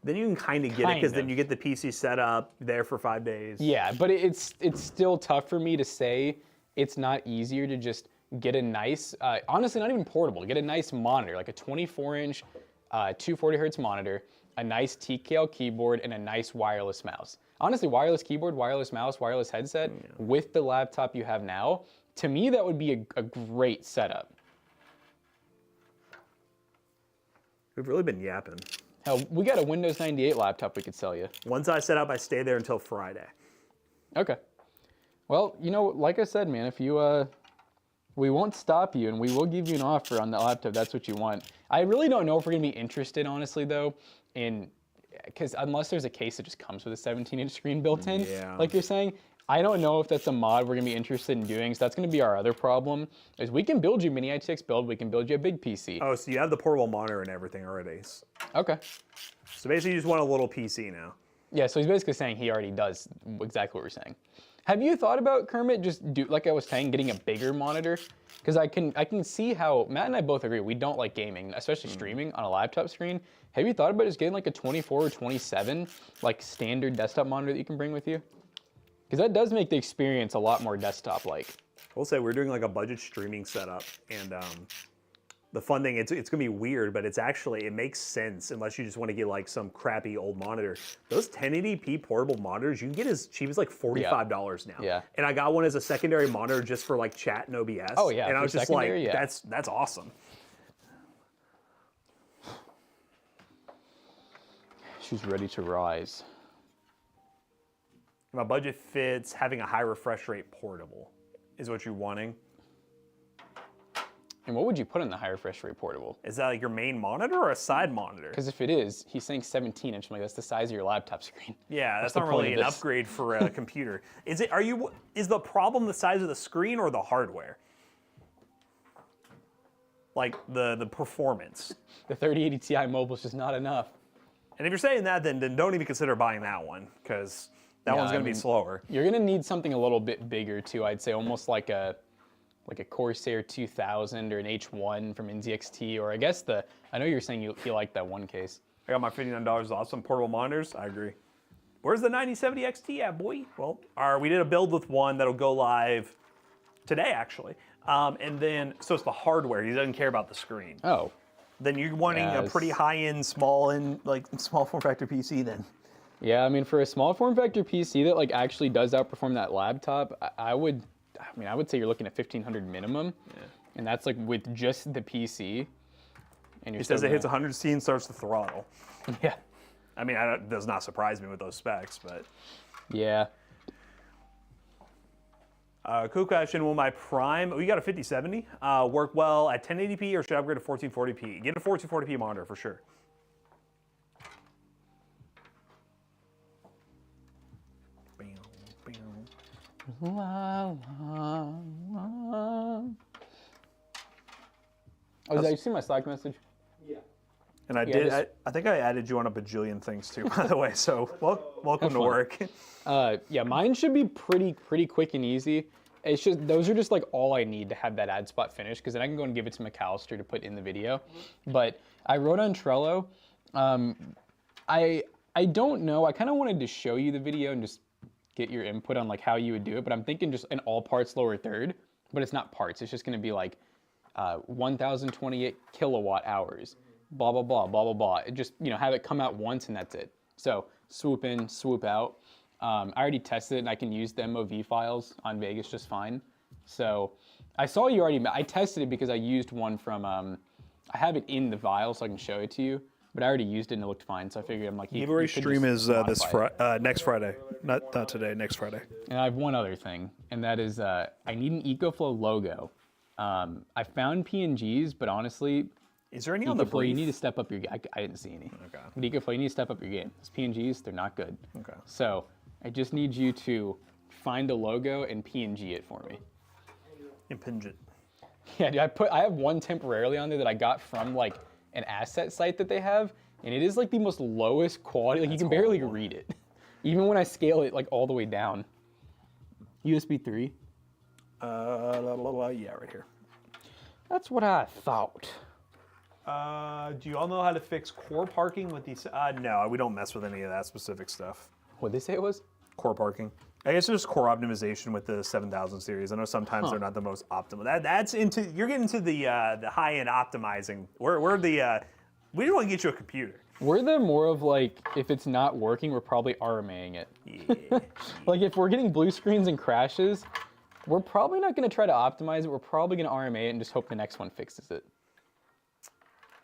Then you can kind of get it because then you get the PC set up there for 5 days. Yeah, but it's still tough for me to say it's not easier to just get a nice, honestly not even portable, get a nice monitor, like a 24-inch 240 hertz monitor, a nice TKL keyboard, and a nice wireless mouse. Honestly, wireless keyboard, wireless mouse, wireless headset with the laptop you have now, to me that would be a great setup. We've really been yapping. Hell, we got a Windows 98 laptop we could sell you. Once I set up, I stay there until Friday. Okay. Well, you know, like I said, man, if you, we won't stop you and we will give you an offer on the laptop. That's what you want. I really don't know if we're going to be interested, honestly, though, because unless there's a case that just comes with a 17-inch screen built in, like you're saying, I don't know if that's a mod we're going to be interested in doing. So that's going to be our other problem, is we can build you a mini ITX build. We can build you a big PC. Oh, so you have the portable monitor and everything already. Okay. So basically you just want a little PC now. Yeah, so he's basically saying he already does exactly what we're saying. Have you thought about, Kermit, just do like I was saying, getting a bigger monitor? Because I can see how Matt and I both agree we don't like gaming, especially streaming on a laptop screen. Have you thought about just getting like a 24 or 27 like standard desktop monitor that you can bring with you? Because that does make the experience a lot more desktop-like. We'll say we're doing like a budget streaming setup, and the fun thing, it's gonna be weird, but it makes sense unless you just want to get like some crappy old monitor. Those 1080p portable monitors, you can get as cheap as like $45 now. Yeah. And I got one as a secondary monitor just for like chat and OBS. Oh yeah. And I was just like, yeah. that's awesome. She's ready to rise. My budget fits having a high refresh rate portable is what you're wanting. And what would you put in the high refresh rate portable? Is that like your main monitor or a side monitor? Because if it is, he's saying 17-inch. Like that's the size of your laptop screen. Yeah, that's the not point really of an this? upgrade for a computer. Is the problem the size of the screen or the hardware? Like the performance. The 3080 Ti mobile is just not enough. And if you're saying that, then don't even consider buying that one, because that one's gonna be slower. You're gonna need something a little bit bigger too. I'd say almost like a Corsair 2000 or an H1 from NZXT, or I guess I know you're saying you like that one case. I got my $59 off some portable monitors. I agree. Where's the 9070 XT at, boy? Well, we did a build with one that'll go live today, actually. And then, so it's the hardware. He doesn't care about the screen. Oh. Then you're wanting a pretty high-end, small form factor PC then. Yeah, I mean, for a small form factor PC that like actually does outperform that laptop, I would say you're looking at 1500 minimum. Yeah. And that's like with just the PC. And He says it hits 100C and starts to throttle. Yeah. I mean, it does not surprise me with those specs, but. Yeah. Cool question, will my Prime, you got a 5070, work well at 1080p or should I upgrade to 1440p? Get a 1440p monitor for sure. La, la, la. Oh, did you see my Slack message? Yeah. And I think I added you on a bajillion things too, by the way, so welcome to work. Yeah, mine should be pretty quick and easy. It's just, those are just like all I need to have that ad spot finished, because then I can go and give it to McAllister to put in the video. But I wrote on Trello. I don't know, I kind of wanted to show you the video and just get your input on like how you would do it, but I'm thinking just an all parts lower third, but it's not parts. It's just gonna be like 1028 kilowatt hours, blah, blah, blah, blah, blah, blah. It just, have it come out once and that's it. So swoop in, swoop out. I already tested it and I can use the MOV files on Vegas just fine. So I saw you already, I tested it because I used one from, I have it in the file so I can show it to you, but I already used it and it looked fine. So I figured I'm like, Giveaway stream is next Friday, not today, next Friday. And I have one other thing, and that is I need an EcoFlow logo. I found PNGs, but honestly, is there any on the brief? You need to step up your game. I didn't see any. Okay. But EcoFlow, you need to step up your game. Those PNGs, they're not good. Okay. So I just need you to find a logo and PNG it for me. Impinge it. Yeah, dude, I have one temporarily on there that I got from like an asset site that they have, and it is like the most lowest quality. Like you can barely read it, even when I scale it like all the way down. USB 3. Yeah, right here. That's what I thought. Do you all know how to fix core parking with these? No, we don't mess with any of that specific stuff. What'd they say it was? Core parking. I guess there's core optimization with the 7000 series. I know sometimes they're not the most optimal. You're getting into the high-end optimizing. We just want to get you a computer. We're the more of like, if it's not working, we're probably RMAing it. Yeah. Like if we're getting blue screens and crashes, we're probably not going to try to optimize it. We're probably going to RMA it and just hope the next one fixes it.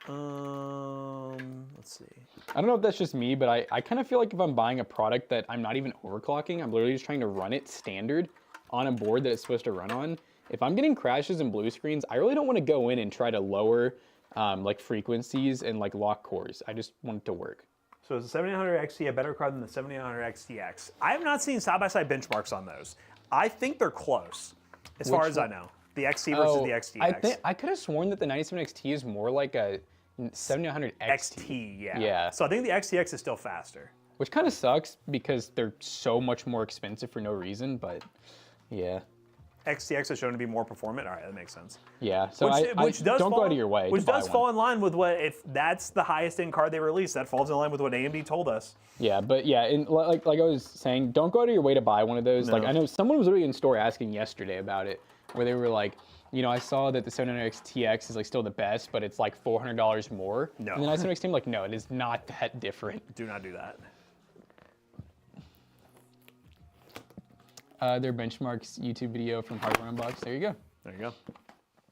Let's see. I don't know if that's just me, but I kind of feel like if I'm buying a product that I'm not even overclocking, I'm literally just trying to run it standard on a board that it's supposed to run on. If I'm getting crashes and blue screens, I really don't want to go in and try to lower like frequencies and like lock cores. I just want it to work. So is the 7900 XT a better card than the 7900 XTX? I have not seen side-by-side benchmarks on those. I think they're close, as far as I know. The XT versus the XTX. I could have sworn that the 97 XT is more like a 7900 XT. XT, yeah. Yeah. So I think the XTX is still faster. which kind of sucks because they're so much more expensive for no reason. But yeah, XTX is shown to be more performant. All right, that makes sense. yeah. So Which does don't fall, go out of your way. Which to buy does one. fall in line with what, if that's the highest end card they release, that falls in line with what AMD told us. Yeah, but yeah, like I was saying, don't go out of your way to buy one of those. No. Like I know someone was literally in store asking yesterday about it, where they were like, you know, I saw that the 700XTX is like still the best, but it's like $400 more. No. And then I said to like, no, it is not that different. Do not do that. Their benchmarks YouTube video from Hardware Unbox. There you go. There you go.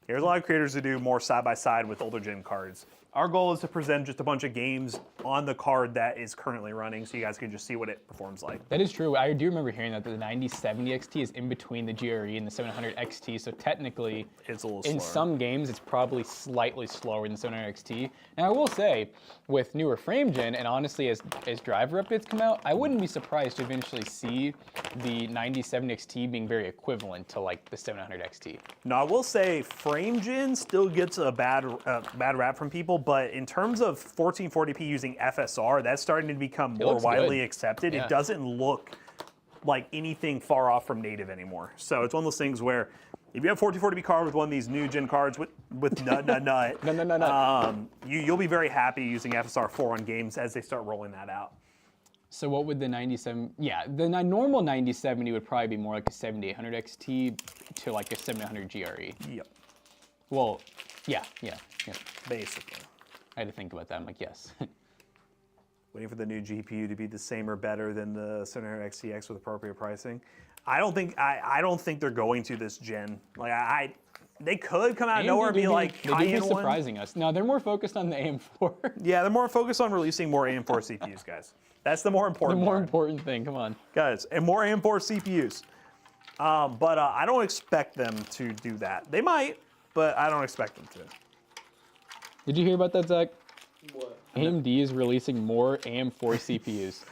There's a lot of creators who do more side-by-side with older gen cards. Our goal is to present just a bunch of games on the card that is currently running so you guys can just see what it performs like. That is true. I do remember hearing that the 9070 XT is in between the GRE and the 700 XT, so technically, It's a little slower. in some games, it's probably slightly slower than 700 XT. And I will say, with newer frame gen, and honestly, as driver updates come out, I wouldn't be surprised to eventually see the 9070 XT being very equivalent to like the 700 XT. Now, I will say frame gen still gets a bad rap from people, but in terms of 1440p using FSR, that's starting to become more looks widely good. accepted. Yeah. It doesn't look like anything far off from native anymore. So it's one of those things where if you have 1440p card with one of these new gen cards with nut, you'll be very happy using FSR 4 on games as they start rolling that out. So what would the 97? Yeah, the normal 9070 would probably be more like a 7800 XT to like a 700 GRE. Yep, Well, yeah. basically. I had to think about that. I'm like, yes. Waiting for the new GPU to be the same or better than the 700 XTX with appropriate pricing. I don't think they're going to this gen. Like they could come out of nowhere and be like they do be high-end one. surprising us. No, they're more focused on the AM4. Yeah, they're more focused on releasing more AM4 CPUs, guys. That's the more the important more part. important thing. Come on. Guys, and more AM4 CPUs. But I don't expect them to do that. They might, but I don't expect them to. Did you hear about that, Zach? What? AMD is releasing more AM4 CPUs.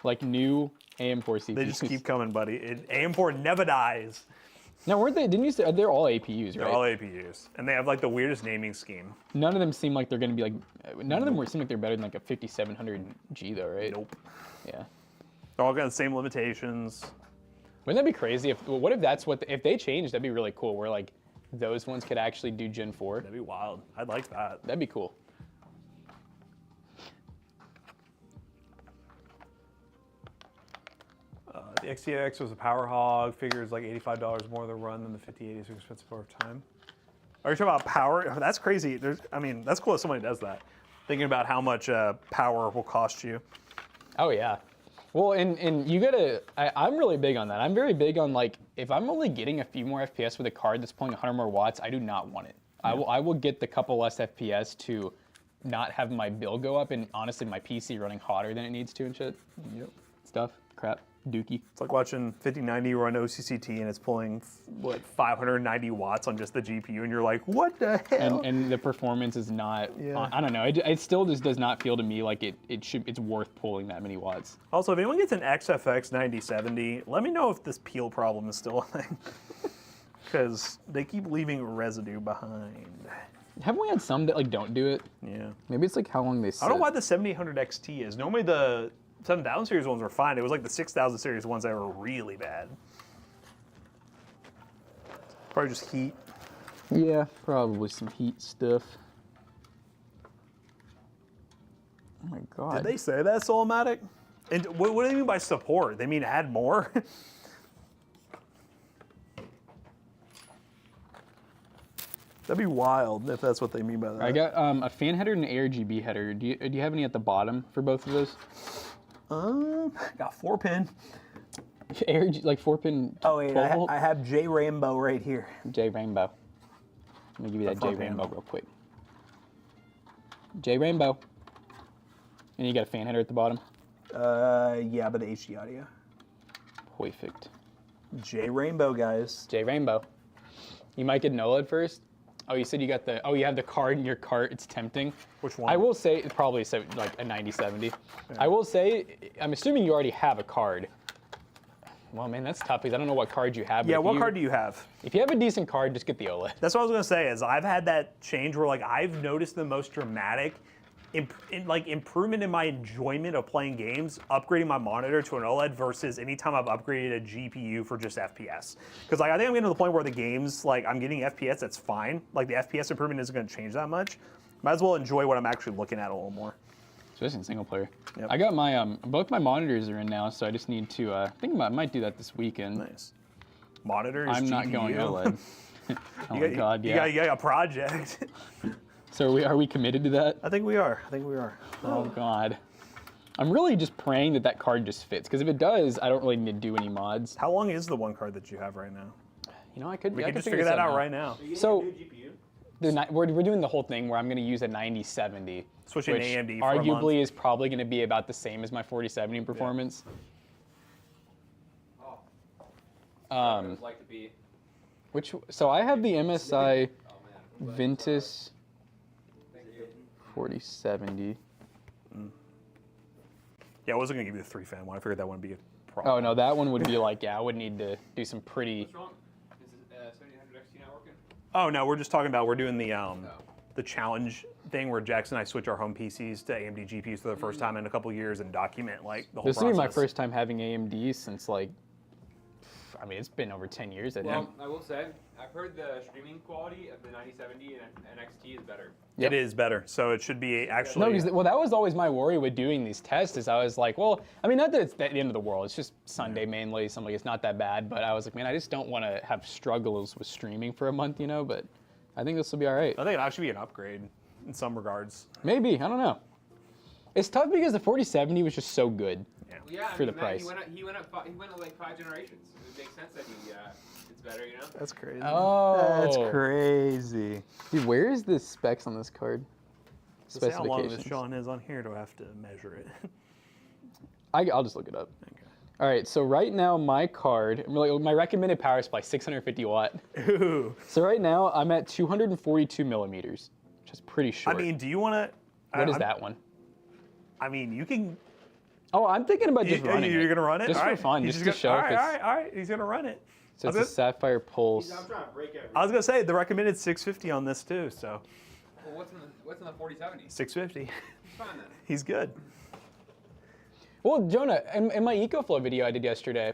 Like new AM4 CPUs. They just keep coming, buddy. AM4 never dies. Now, weren't they? Didn't you say they're all APUs, They're right? all APUs, and they have like the weirdest naming scheme. None of them seem like they're going to be like. None of them seem like they're better than like a 5700G, though, right? Nope. Yeah. They're all got the same limitations. Wouldn't that be crazy? What if that's what? If they changed, that'd be really cool. Where like those ones could actually do Gen 4. That'd be wild. I'd like that. That'd be cool. The XTX was a power hog. Figures like $85 more the run than the 5080 is expensive over time. Are you talking about power? That's crazy. That's cool that somebody does that. Thinking about how much power will cost you. Oh yeah. Well, and you gotta. I'm really big on that. I'm very big on like if I'm only getting a few more FPS with a card that's pulling 100 more watts, I do not want it. Yeah. I will get the couple less FPS to not have my bill go up and honestly my PC running hotter than it needs to and shit. Yep. Stuff. Crap. Dookie. It's like watching 5090 run OCCT and it's pulling, 590 watts on just the GPU, and you're like, what the hell? And the performance is not. Yeah. I don't know. It still just does not feel to me like it's worth pulling that many watts. Also, if anyone gets an XFX 9070, let me know if this peel problem is still a thing. Because they keep leaving residue behind. Haven't we had some that like don't do it? Yeah. Maybe it's like how long they sit. I don't know why the 7800 XT is. Normally the 7000 series ones were fine. It was like the 6000 series ones that were really bad. Probably just heat. Yeah, probably some heat stuff. Oh my god. Did they say that, Solomatic? And what do they mean by support? They mean add more? That'd be wild if that's what they mean by that. I got a fan header and an ARGB header. Do you have any at the bottom for both of those? Got 4-pin. ARG, like 4-pin. Oh wait, 12 volt? I have J Rainbow right here. J Rainbow. Let me give you that J 4-pin. Rainbow real quick. J Rainbow. And you got a fan header at the bottom. Yeah, but the HD audio. Perfect. J Rainbow, guys. J Rainbow. You might get an OLED first. Oh, you said you got the. Oh, you have the card in your cart. It's tempting. Which one? I will say it's probably like a 9070. Yeah. I will say, I'm assuming you already have a card. Well, man, that's tough because I don't know what card you have. Yeah, what card do you have? If you have a decent card, just get the OLED. That's what I was gonna say. Is I've had that change where like I've noticed the most dramatic improvement in my enjoyment of playing games, upgrading my monitor to an OLED versus anytime I've upgraded a GPU for just FPS. Because like I think I'm getting to the point where the games, like I'm getting FPS, that's fine. Like the FPS improvement isn't going to change that much. Might as well enjoy what I'm actually looking at a little more. Especially in single player. Yep. I got my both my monitors are in now, so I just need to. I think I might do that this weekend. Nice. Monitors. I'm not GPU. going OLED. Oh my god, yeah. You got a project. So are we committed to that? I think we are. Oh god. I'm really just praying that that card just fits, because if it does, I don't really need to do any mods. How long is the one card that you have right now? You know, I could. We I could could just figure that out right now. So we're doing the whole thing where I'm going to use a 9070, Switching which AMD for a month. arguably is probably going to be about the same as my 4070 in performance. Would like to be. So I have the MSI Ventus 4070. Yeah, I wasn't gonna give you the 3-fan one. I figured that wouldn't be a problem. Oh no, that one would be like, yeah, I would need to do some pretty. What's wrong? Is it 7800 XT not working? Oh no, we're just talking about we're doing the challenge thing where Jackson and I switch our home PCs to AMD GPUs for the first time in a couple years and document like the whole This process. will be my first time having AMD since like, I mean, it's been over 10 years, I think. Well, I will say, I've heard the streaming quality of the 9070 and NXT is better. Yep. It is better, so it should be actually. No, because, well, that was always my worry with doing these tests. Is I was like, well, I mean, not that it's the end of the world. It's just Sunday mainly. So I'm like, it's not that bad. But I was like, man, I just don't want to have struggles with streaming for a month, you know. But I think this will be all right. I think it'll actually be an upgrade in some regards. Maybe, I don't know. It's tough because the 4070 was just so good. Well, yeah, For the price. He went up like 5 generations. It makes sense that it's better, you know. That's crazy. Oh, That's crazy. Dude, where is the specs on this card? Let's see how long this Specifications. Sean is on here. Do I have to measure it? I'll just look it up. Okay. All right, so right now my card, my recommended power supply, 650 watt. Ooh. So right now I'm at 242 millimeters, which is pretty short. I mean, do you want to? What is that one? I mean, you can. Oh, I'm thinking about just running You're it. gonna run it? Just All for right. fun, He's just to show All if right, it's... all right. He's gonna run it. So it's a Sapphire Pulse. I'm trying to break everything. I was gonna say the recommended 650 on this too. So. Well, what's in the 4070? 650. Fine then. He's good. Well, Jonah, in my EcoFlow video I did yesterday,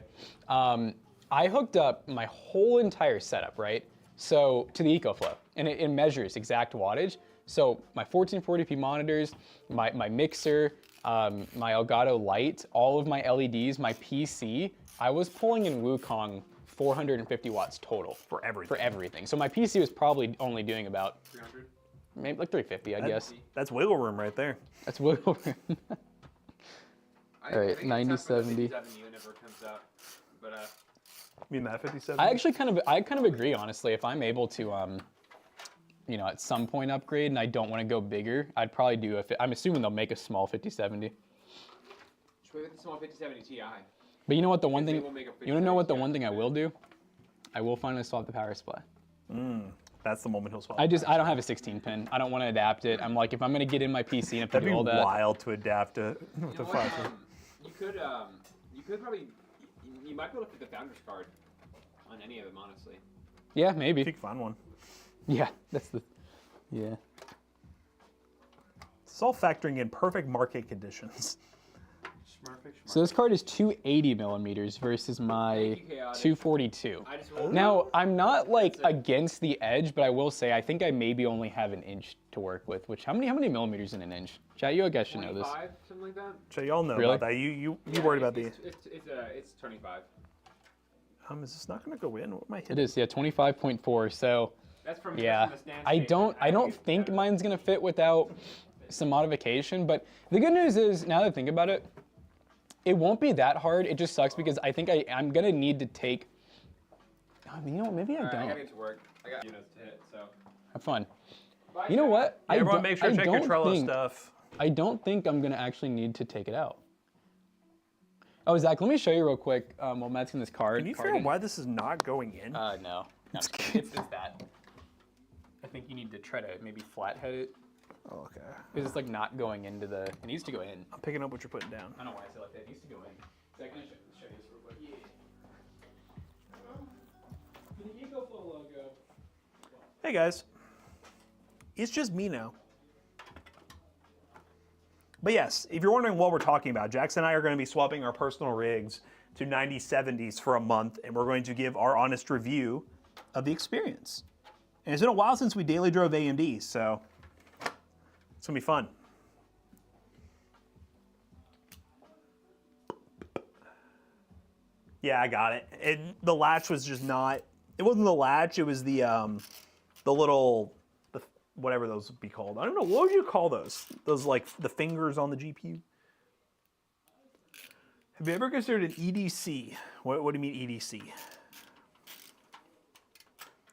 I hooked up my whole entire setup, right? So to the EcoFlow, and it measures exact wattage. So my 1440p monitors, my mixer, my Elgato light, all of my LEDs, my PC, I was pulling in Wukong 450 watts total. For everything. For everything. So my PC was probably only doing about 300. maybe like 350, I guess. That's wiggle room right there. That's wiggle room. All right, I think 90, it's time for the 70. 5070 whenever it comes out. But You mean that 57? I actually kind of agree, honestly. If I'm able to, you know, at some point upgrade and I don't want to go bigger, I'd probably do I'm assuming they'll make a small 5070. should we get the small 5070 Ti? But you know what the one They thing, will make a you want to know what the 5070 one thing I will do? I will finally swap the power supply. That's the moment he'll swap. I don't have a 16 pin. I don't want to adapt it. I'm like, if I'm going to get in my PC and have to That'd do be all that. wild to adapt to with You the know what? 5. You could probably, you might be able to fit the founder's card on any of them, honestly. Yeah, If you maybe. can find one. Yeah, that's the, yeah. It's all factoring in perfect market conditions. So this card is 280 millimeters versus my Thank you, Chaotic. 242. I just rolled Now, I'm not like against the edge, but I will say I think I maybe only have an inch to work with, which how many millimeters in an inch? Chat, you guys should know this. 25, something like that. So y'all know Really? about that. You Yeah, worried about the. It's 25. Is this not gonna go in? What am I It hitting? is, yeah, 25.4. So That's from yeah, the stand I shape don't and think mine's gonna fit without some modification. But the good news is, now that I think about it, it won't be that hard. It just sucks because I think I'm gonna need to take. I mean, you know what? Maybe I Alright, I don't. gotta get to work. I got units to hit, so. Have fun. Bye, You know Jack. what? Yeah, everyone, don't- make sure to I check your don't Trello think- stuff. I don't think I'm gonna actually need to take it out. Oh, Zach, let me show you real quick while Matt's in this card. Can you figure out why this is not going in? No. No, it's just that. I think you need to try to maybe flathead it. Oh, okay. Because it's like not going into the, it needs to go in. I'm picking up what you're putting down. I don't know why I say like that, it needs to go in. Zach, can I show you this real quick? Yeah. The EcoFlow logo. Hey guys, it's just me now. But yes, if you're wondering what we're talking about, Jackson and I are going to be swapping our personal rigs to 9070s for a month, and we're going to give our honest review of the experience. And it's been a while since we daily drove AMDs, so it's going to be fun. Yeah, I got it. The latch was just not, it wasn't the latch, it was the little, whatever those would be called. I don't know, what would you call those? Those like the fingers on the GPU? Have you ever considered an EDC? What do you mean EDC? You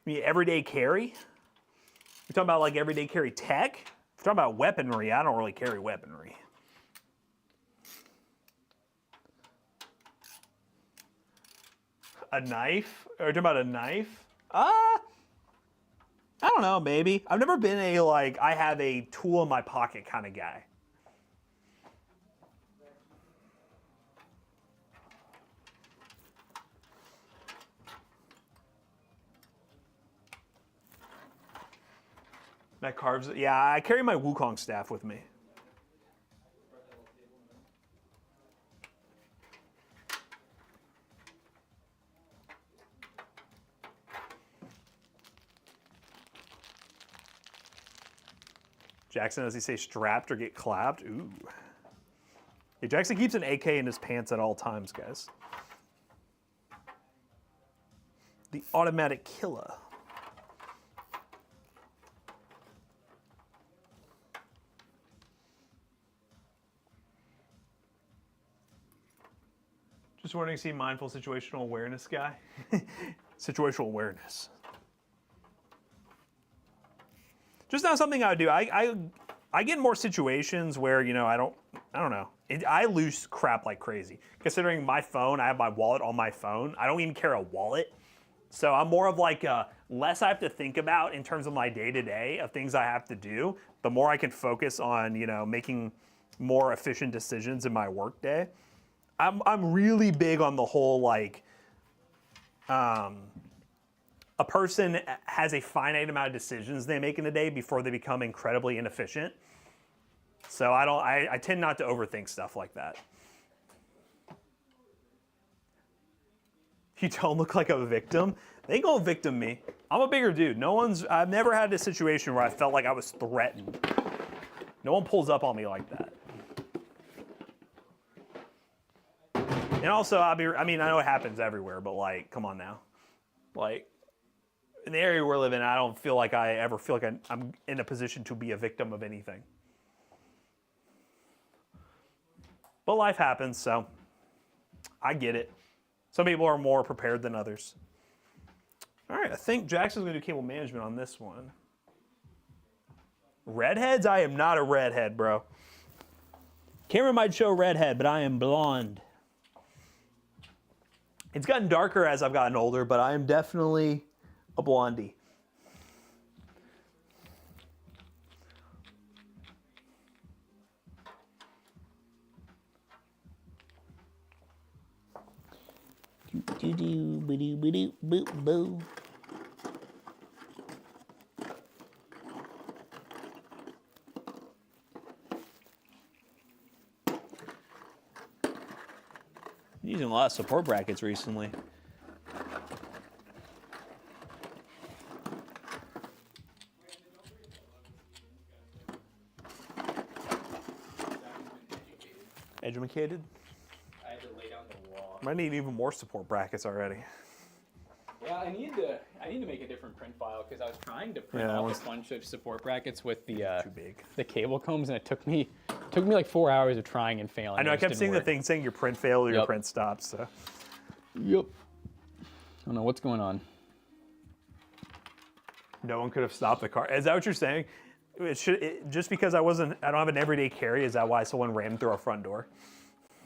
mean everyday carry? You're talking about like everyday carry tech? If you're talking about weaponry, I don't really carry weaponry. A knife? Are you talking about a knife? I don't know, maybe. I've never been a, like, I have a tool in my pocket kind of guy. That carves, yeah, I carry my Wukong staff with me. Jackson, does he say strapped or get clapped? Ooh. Yeah, Jackson keeps an AK in his pants at all times, guys. The automatic killer. Just wondering, see mindful situational awareness guy? Situational awareness. Just not something I would do. I get in more situations where, you know, I don't know. I lose crap like crazy. Considering my phone, I have my wallet on my phone. I don't even carry a wallet. So I'm more of like less I have to think about in terms of my day-to-day of things I have to do, the more I can focus on, you know, making more efficient decisions in my workday. I'm really big on the whole like a person has a finite amount of decisions they make in a day before they become incredibly inefficient. So I tend not to overthink stuff like that. You don't look like a victim. They ain't gonna victim me. I'm a bigger dude. I've never had a situation where I felt like I was threatened. No one pulls up on me like that. And also, I know it happens everywhere, but like, come on now. Like, in the area we're living in, I don't feel like I ever feel like I'm in a position to be a victim of anything. But life happens, so I get it. Some people are more prepared than others. All right, I think Jackson's gonna do cable management on this one. Redheads? I am not a redhead, bro. Camera might show redhead, but I am blonde. It's gotten darker as I've gotten older, but I am definitely a blondie. Using a lot of support brackets recently. Educated? I had to lay down the wall. Might need even more support brackets already. Yeah, I need to make a different print file because I was trying to print off a bunch of support brackets with the Too big. the cable combs, and it took me like 4 hours of trying and failing. I know, I kept seeing the thing saying your print failed or your print stopped, so. Yep. I don't know what's going on. No one could have stopped the car. Is that what you're saying? Just because I don't have an everyday carry, is that why someone ran through our front door?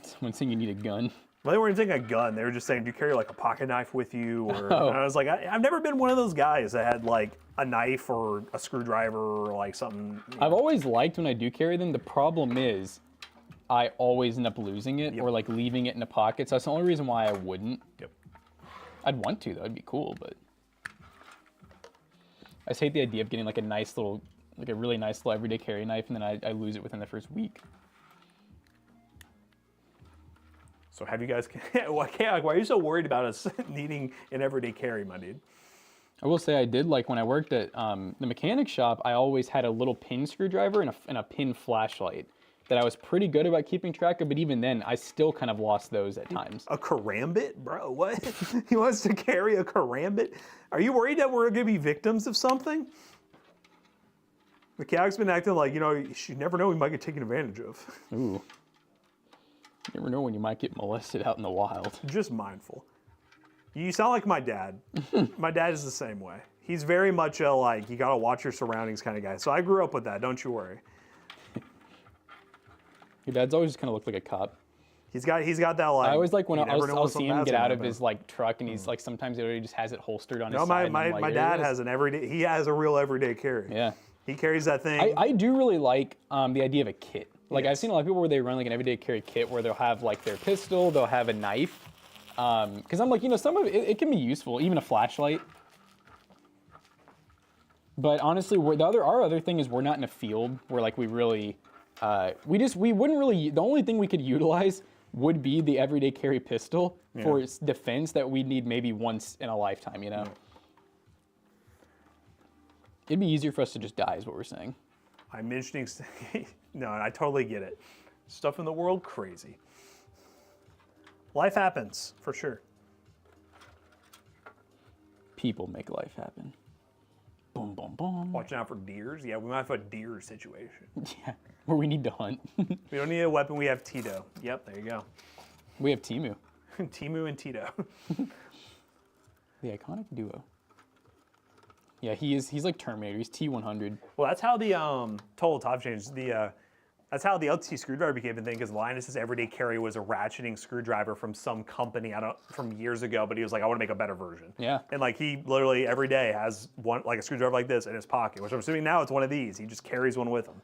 Someone saying you need a gun. Well, they weren't saying a gun. They were just saying, do you carry like a pocket knife with you? Or, Oh. And I was like, I've never been one of those guys that had like a knife or a screwdriver or like something. I've always liked when I do carry them. The problem is I always end up losing it or like leaving it in a pocket. So that's the only reason why I wouldn't. Yep. I'd want to though. It'd be cool, but I just hate the idea of getting like a nice little, like a really nice little everyday carry knife, and then I lose it within the first week. So have you guys, why are you so worried about us needing an everyday carry, my dude? I will say I did like when I worked at the mechanic shop, I always had a little pin screwdriver and a pin flashlight that I was pretty good about keeping track of, but even then I still kind of lost those at times. A karambit? Bro, what? He wants to carry a karambit? Are you worried that we're gonna be victims of something? Mechanic's been acting like, you know, you never know, we might get taken advantage of. Ooh. You never know when you might get molested out in the wild. Just mindful. You sound like my dad. My dad is the same way. He's very much a like, you gotta watch your surroundings kind of guy. So I grew up with that, don't you worry. Your dad's always just kind of looked like a cop. He's got that like. I always like when I'll see something him bad's get gonna out of happen. his like truck and he's like sometimes he already just has it holstered on his No, side. and I'm my like, dad "There it has an everyday. He has a real everyday carry. Yeah. He carries that thing. I do really like the idea of a kit. Like Yes. I've seen a lot of people where they run like an everyday carry kit where they'll have like their pistol, they'll have a knife. Because I'm like, you know, some of it can be useful, even a flashlight. But honestly, our other thing is we're not in a field where like we really, we wouldn't really, the only thing we could utilize would be the everyday carry pistol for its defense that we'd need maybe once in a lifetime, you know? Yeah. It'd be easier for us to just die is what we're saying. I'm mentioning, no, I totally get it. Stuff in the world, crazy. Life happens, for sure. People make life happen. Boom, boom, boom. Watching out for deers? Yeah, we might have a deer situation. Yeah, where we need to hunt. We don't need a weapon, we have Tito. Yep, there you go. We have Teemu. Teemu and Tito. The iconic duo. Yeah, he's like Terminator. He's T-100. Well, that's how the total top change. That's how the LT screwdriver became a thing. Because Linus's everyday carry was a ratcheting screwdriver from some company from years ago. But he was like, I want to make a better version. Yeah. And like he literally every day has one like a screwdriver like this in his pocket. Which I'm assuming now it's one of these. He just carries one with him.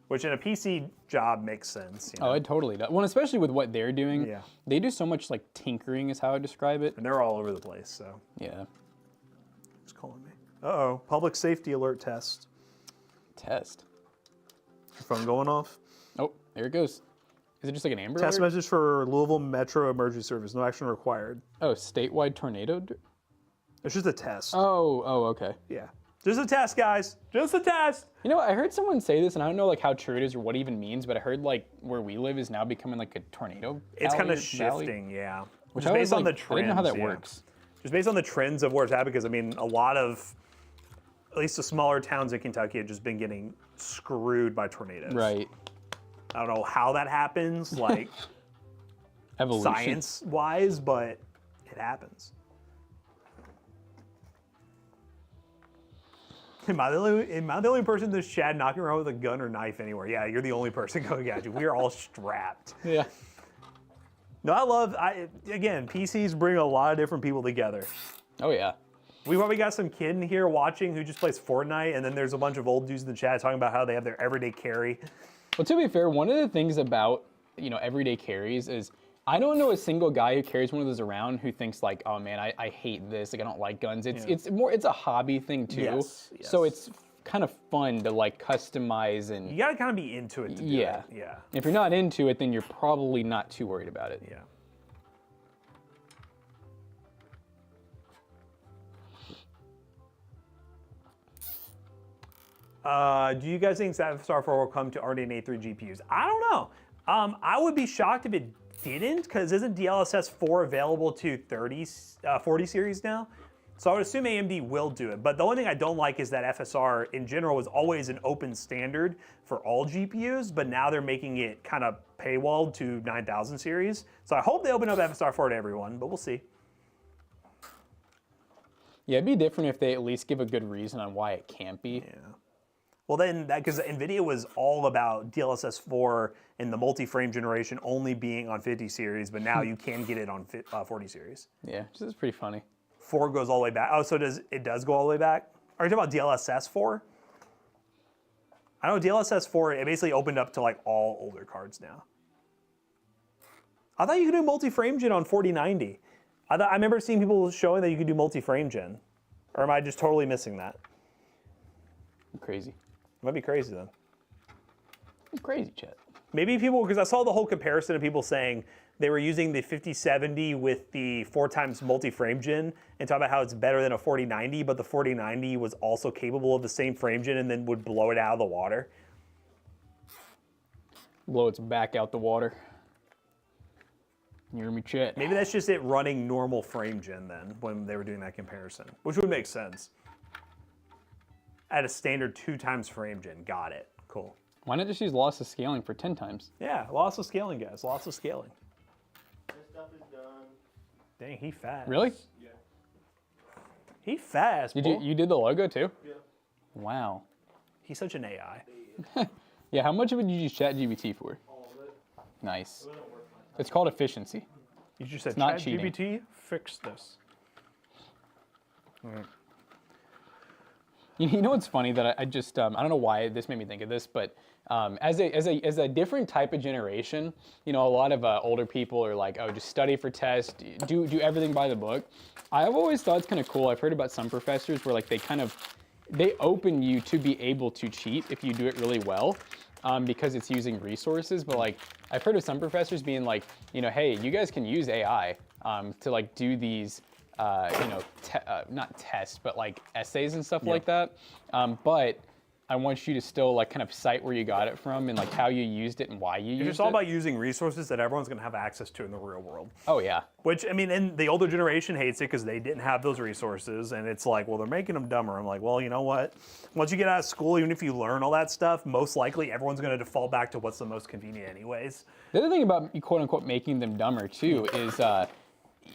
Which in a PC job makes sense. You know? Oh, it totally does. Well, especially with what they're doing. Yeah. They do so much like tinkering is how I describe it. And they're all over the place. So. Yeah. Who's calling me? Uh-oh. Public safety alert test. Test. Your phone going off? Oh, there it goes. Is it just like an Amber Test alert? message for Louisville Metro Emergency Service. No action required. Oh, statewide tornado? It's just a test. Oh, okay. Yeah. Just a test, guys. Just a test. You know, I heard someone say this, and I don't know like how true it is or what it even means, but I heard like where we live is now becoming like a tornado. It's kind of valley. shifting, yeah. Which Just I was based on like, the trends. I didn't know how that yeah. works. Just based on the trends of where it's at, because I mean, a lot of, at least the smaller towns in Kentucky have just been getting screwed by tornadoes. Right. I don't know how that happens, like Evolution. science-wise, but it happens. Am I the only person in this chat knocking around with a gun or knife anywhere? Yeah, you're the only person going at you. We are all strapped. Yeah. No, again, PCs bring a lot of different people together. Oh yeah. We probably got some kid in here watching who just plays Fortnite, and then there's a bunch of old dudes in the chat talking about how they have their everyday carry. Well, to be fair, one of the things about, you know, everyday carries is I don't know a single guy who carries one of those around who thinks like, oh man, I hate this, like I don't like guns. It's a hobby thing too. Yes. So it's kind of fun to like customize and You gotta kind of be into it to do it. Yeah. If you're not into it, then you're probably not too worried about it. Yeah. Do you guys think FSR 4 will come to RDNA 3 GPUs? I don't know. I would be shocked if it didn't, because isn't DLSS 4 available to 40 series now? So I would assume AMD will do it. But the only thing I don't like is that FSR in general was always an open standard for all GPUs, but now they're making it kind of paywalled to 9000 series. So I hope they open up FSR 4 to everyone, but we'll see. Yeah, it'd be different if they at least give a good reason on why it can't be. Yeah. Well, then, because NVIDIA was all about DLSS 4 and the multi-frame generation only being on 50 series, but now you can get it on 40 series. Yeah, which is pretty funny. 4 goes all the way back. Oh, so it does go all the way back? Are you talking about DLSS 4? I know DLSS 4, it basically opened up to like all older cards now. I thought you could do multi-frame gen on 4090. I remember seeing people showing that you could do multi-frame gen. Or am I just totally missing that? Crazy. It might be crazy then. It's crazy, Chet. Maybe people, because I saw the whole comparison of people saying they were using the 5070 with the 4x multi-frame gen and talk about how it's better than a 4090, but the 4090 was also capable of the same frame gen and then would blow it out of the water. Blow its back out the water. You hear me, chat? Maybe that's just it running normal frame gen then when they were doing that comparison, which would make sense. At a standard 2x frame gen, got it, cool. Why not just use loss of scaling for 10 times? Yeah, lots of scaling, guys, lots of scaling. This stuff is done. Dang, he fast. Really? Yeah. He fast, Did bull. you did the logo too? Yeah. Wow. He's such an AI. Yeah, how much of it did you use ChatGPT for? All of it. Nice. It wasn't worth my time. It's called efficiency. You just said, not cheating. ChatGPT, fix this. You know what's funny that I just I don't know why this made me think of this, but as a different type of generation, you know, a lot of older people are like, oh, just study for tests, do everything by the book. I've always thought it's kind of cool. I've heard about some professors where like they open you to be able to cheat if you do it really well. Because it's using resources, but like I've heard of some professors being like, you know, hey, you guys can use AI to like do these, you know, not tests, but like essays and stuff like that. But I want you to still like kind of cite where you got it from and like how you used it and why you used it. It's all about using resources that everyone's going to have access to in the real world. Oh yeah. Which, I mean, and the older generation hates it because they didn't have those resources. And it's like, well, they're making them dumber. I'm like, well, you know what? Once you get out of school, even if you learn all that stuff, most likely everyone's going to default back to what's the most convenient anyways. The other thing about quote unquote making them dumber too is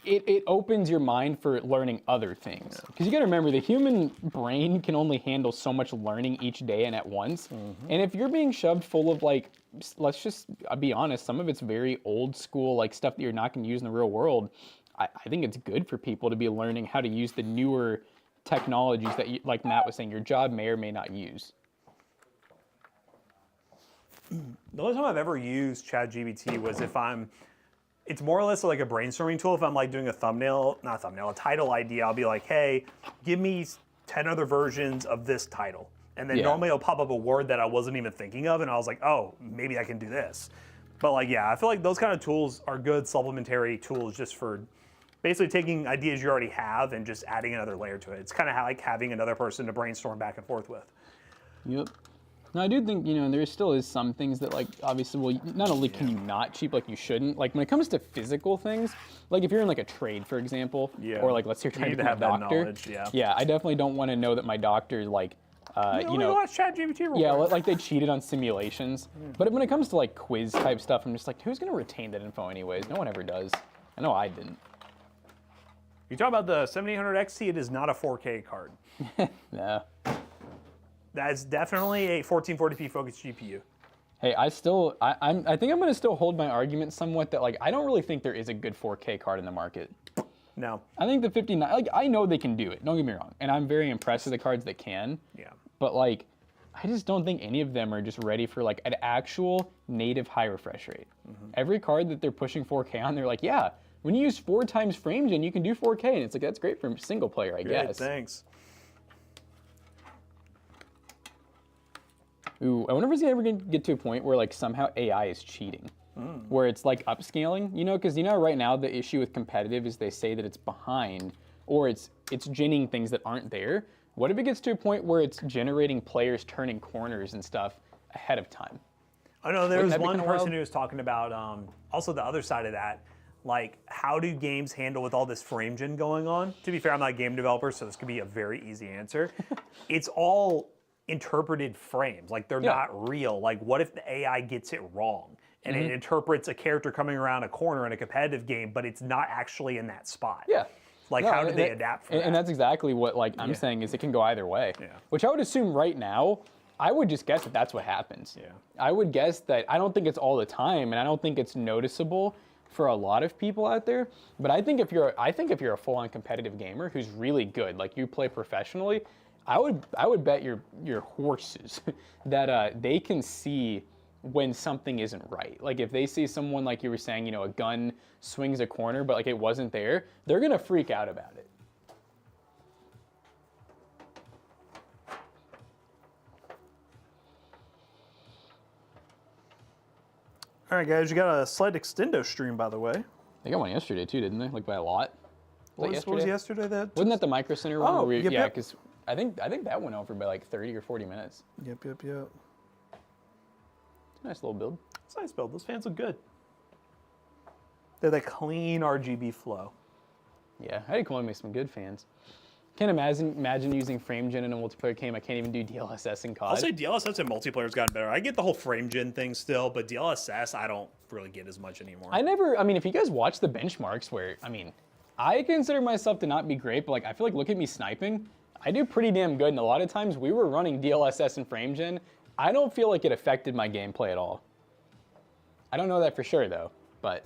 it opens your mind for learning other things. Because you got to remember, the human brain can only handle so much learning each day and at once. And if you're being shoved full of like, let's just be honest, some of it's very old school, like stuff that you're not going to use in the real world. I think it's good for people to be learning how to use the newer technologies that, like Matt was saying, your job may or may not use. The only time I've ever used ChatGPT was if it's more or less like a brainstorming tool. If I'm like doing a a title idea, I'll be like, hey, give me 10 other versions of this title. And then normally it'll pop up a word that I wasn't even thinking of, and I was like, oh, maybe I can do this. But like, yeah, I feel like those kind of tools are good supplementary tools just for basically taking ideas you already have and just adding another layer to it. It's kind of like having another person to brainstorm back and forth with. Yep. No, I do think, you know, there still is some things that, like, obviously, well, not only can you not cheat, like, you shouldn't. Like, when it comes to physical things, like, if you're in, like, a trade, for example, or, like, let's say you're trying to become a doctor. Yeah, I definitely don't want to know that my doctor, like, you know, watch ChatGPT yeah, like, they cheated on simulations. But when it comes to, like, quiz type stuff, I'm just like, who's going to retain that info anyways? No one ever does. I know I didn't. You talk about the 7800 XT, it is not a 4K card. Nah. That's definitely a 1440p focused GPU. Hey, I think I'm going to still hold my argument somewhat that, like, I don't really think there is a good 4K card in the market. No. I think the 59, like, I know they can do it, don't get me wrong. And I'm very impressed with the cards that can. Yeah. But, like, I just don't think any of them are just ready for, like, an actual native high refresh rate. Every card that they're pushing 4K on, they're like, yeah, when you use 4 times frame gen, you can do 4K. And it's like, that's great for single player, I guess. Thanks. Ooh, I wonder if it's ever going to get to a point where, like, somehow AI is cheating. Where it's, like, upscaling, you know? Because, you know, right now the issue with competitive is they say that it's behind, or it's genning things that aren't there. What if it gets to a point where it's generating players turning corners and stuff ahead of time? I know there was Wouldn't that be one kinda person wild? who was talking about also the other side of that, like how do games handle with all this frame gen going on? To be fair, I'm not a game developer, so this could be a very easy answer. It's all interpreted frames, like they're not real. Like what if the AI gets it wrong and it interprets a character coming around a corner in a competitive game, but it's not actually in that spot? Yeah. Like No, how do and they that- adapt for and, that? and that's exactly what, like, I'm saying is it can go either way. Yeah. Which I would assume right now, I would just guess that that's what happens. Yeah. I would guess that, I don't think it's all the time, and I don't think it's noticeable for a lot of people out there. But I think if you're a full-on competitive gamer who's really good, like you play professionally, I would bet your horses that they can see when something isn't right. Like if they see someone, like you were saying, you know, a gun swings a corner, but like it wasn't there, they're gonna freak out about it. All right, guys, you got a slight extendo stream, by the way. They got one yesterday too, didn't they? Like by a lot. What was yesterday? That Wasn't that the Micro Center one? Oh, where we, yep, yeah, yep. because I think that went over by like 30 or 40 minutes. Yep. Nice little build. It's a nice build. Those fans look good. They're that clean RGB flow. Yeah, I think make some good fans. Can't imagine using frame gen in a multiplayer game. I can't even do DLSS in COD. I'll say DLSS in multiplayer's gotten better. I get the whole frame gen thing still, but DLSS I don't really get as much anymore. I mean, if you guys watch the benchmarks where, I mean, I consider myself to not be great, but like, I feel like, look at me sniping. I do pretty damn good, and a lot of times we were running DLSS and frame gen. I don't feel like it affected my gameplay at all. I don't know that for sure though, but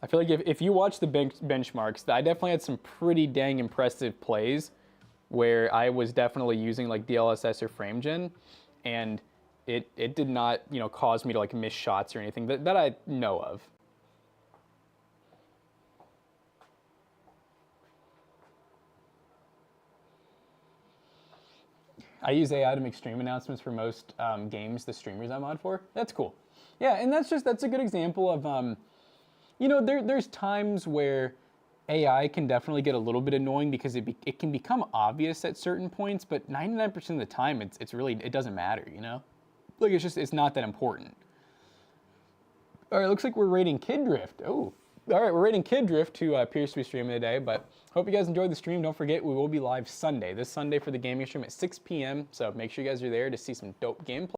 I feel like if you watch the benchmarks, I definitely had some pretty dang impressive plays where I was definitely using like DLSS or frame gen, and it did not, you know, cause me to like miss shots or anything that I know of. I use AI to make stream announcements for most games the streamers I mod for. That's cool. Yeah, and that's a good example of, you know, there's times where AI can definitely get a little bit annoying because it can become obvious at certain points, but 99% of the time it doesn't matter, you know? Like it's not that important. All right, looks like we're rating Kid Drift. Oh, all right, we're rating Kid Drift to appears to be streaming today, but hope you guys enjoyed the stream. Don't forget, we will be live this Sunday for the gaming stream at 6 p.m. So make sure you guys are there to see some dope gameplay.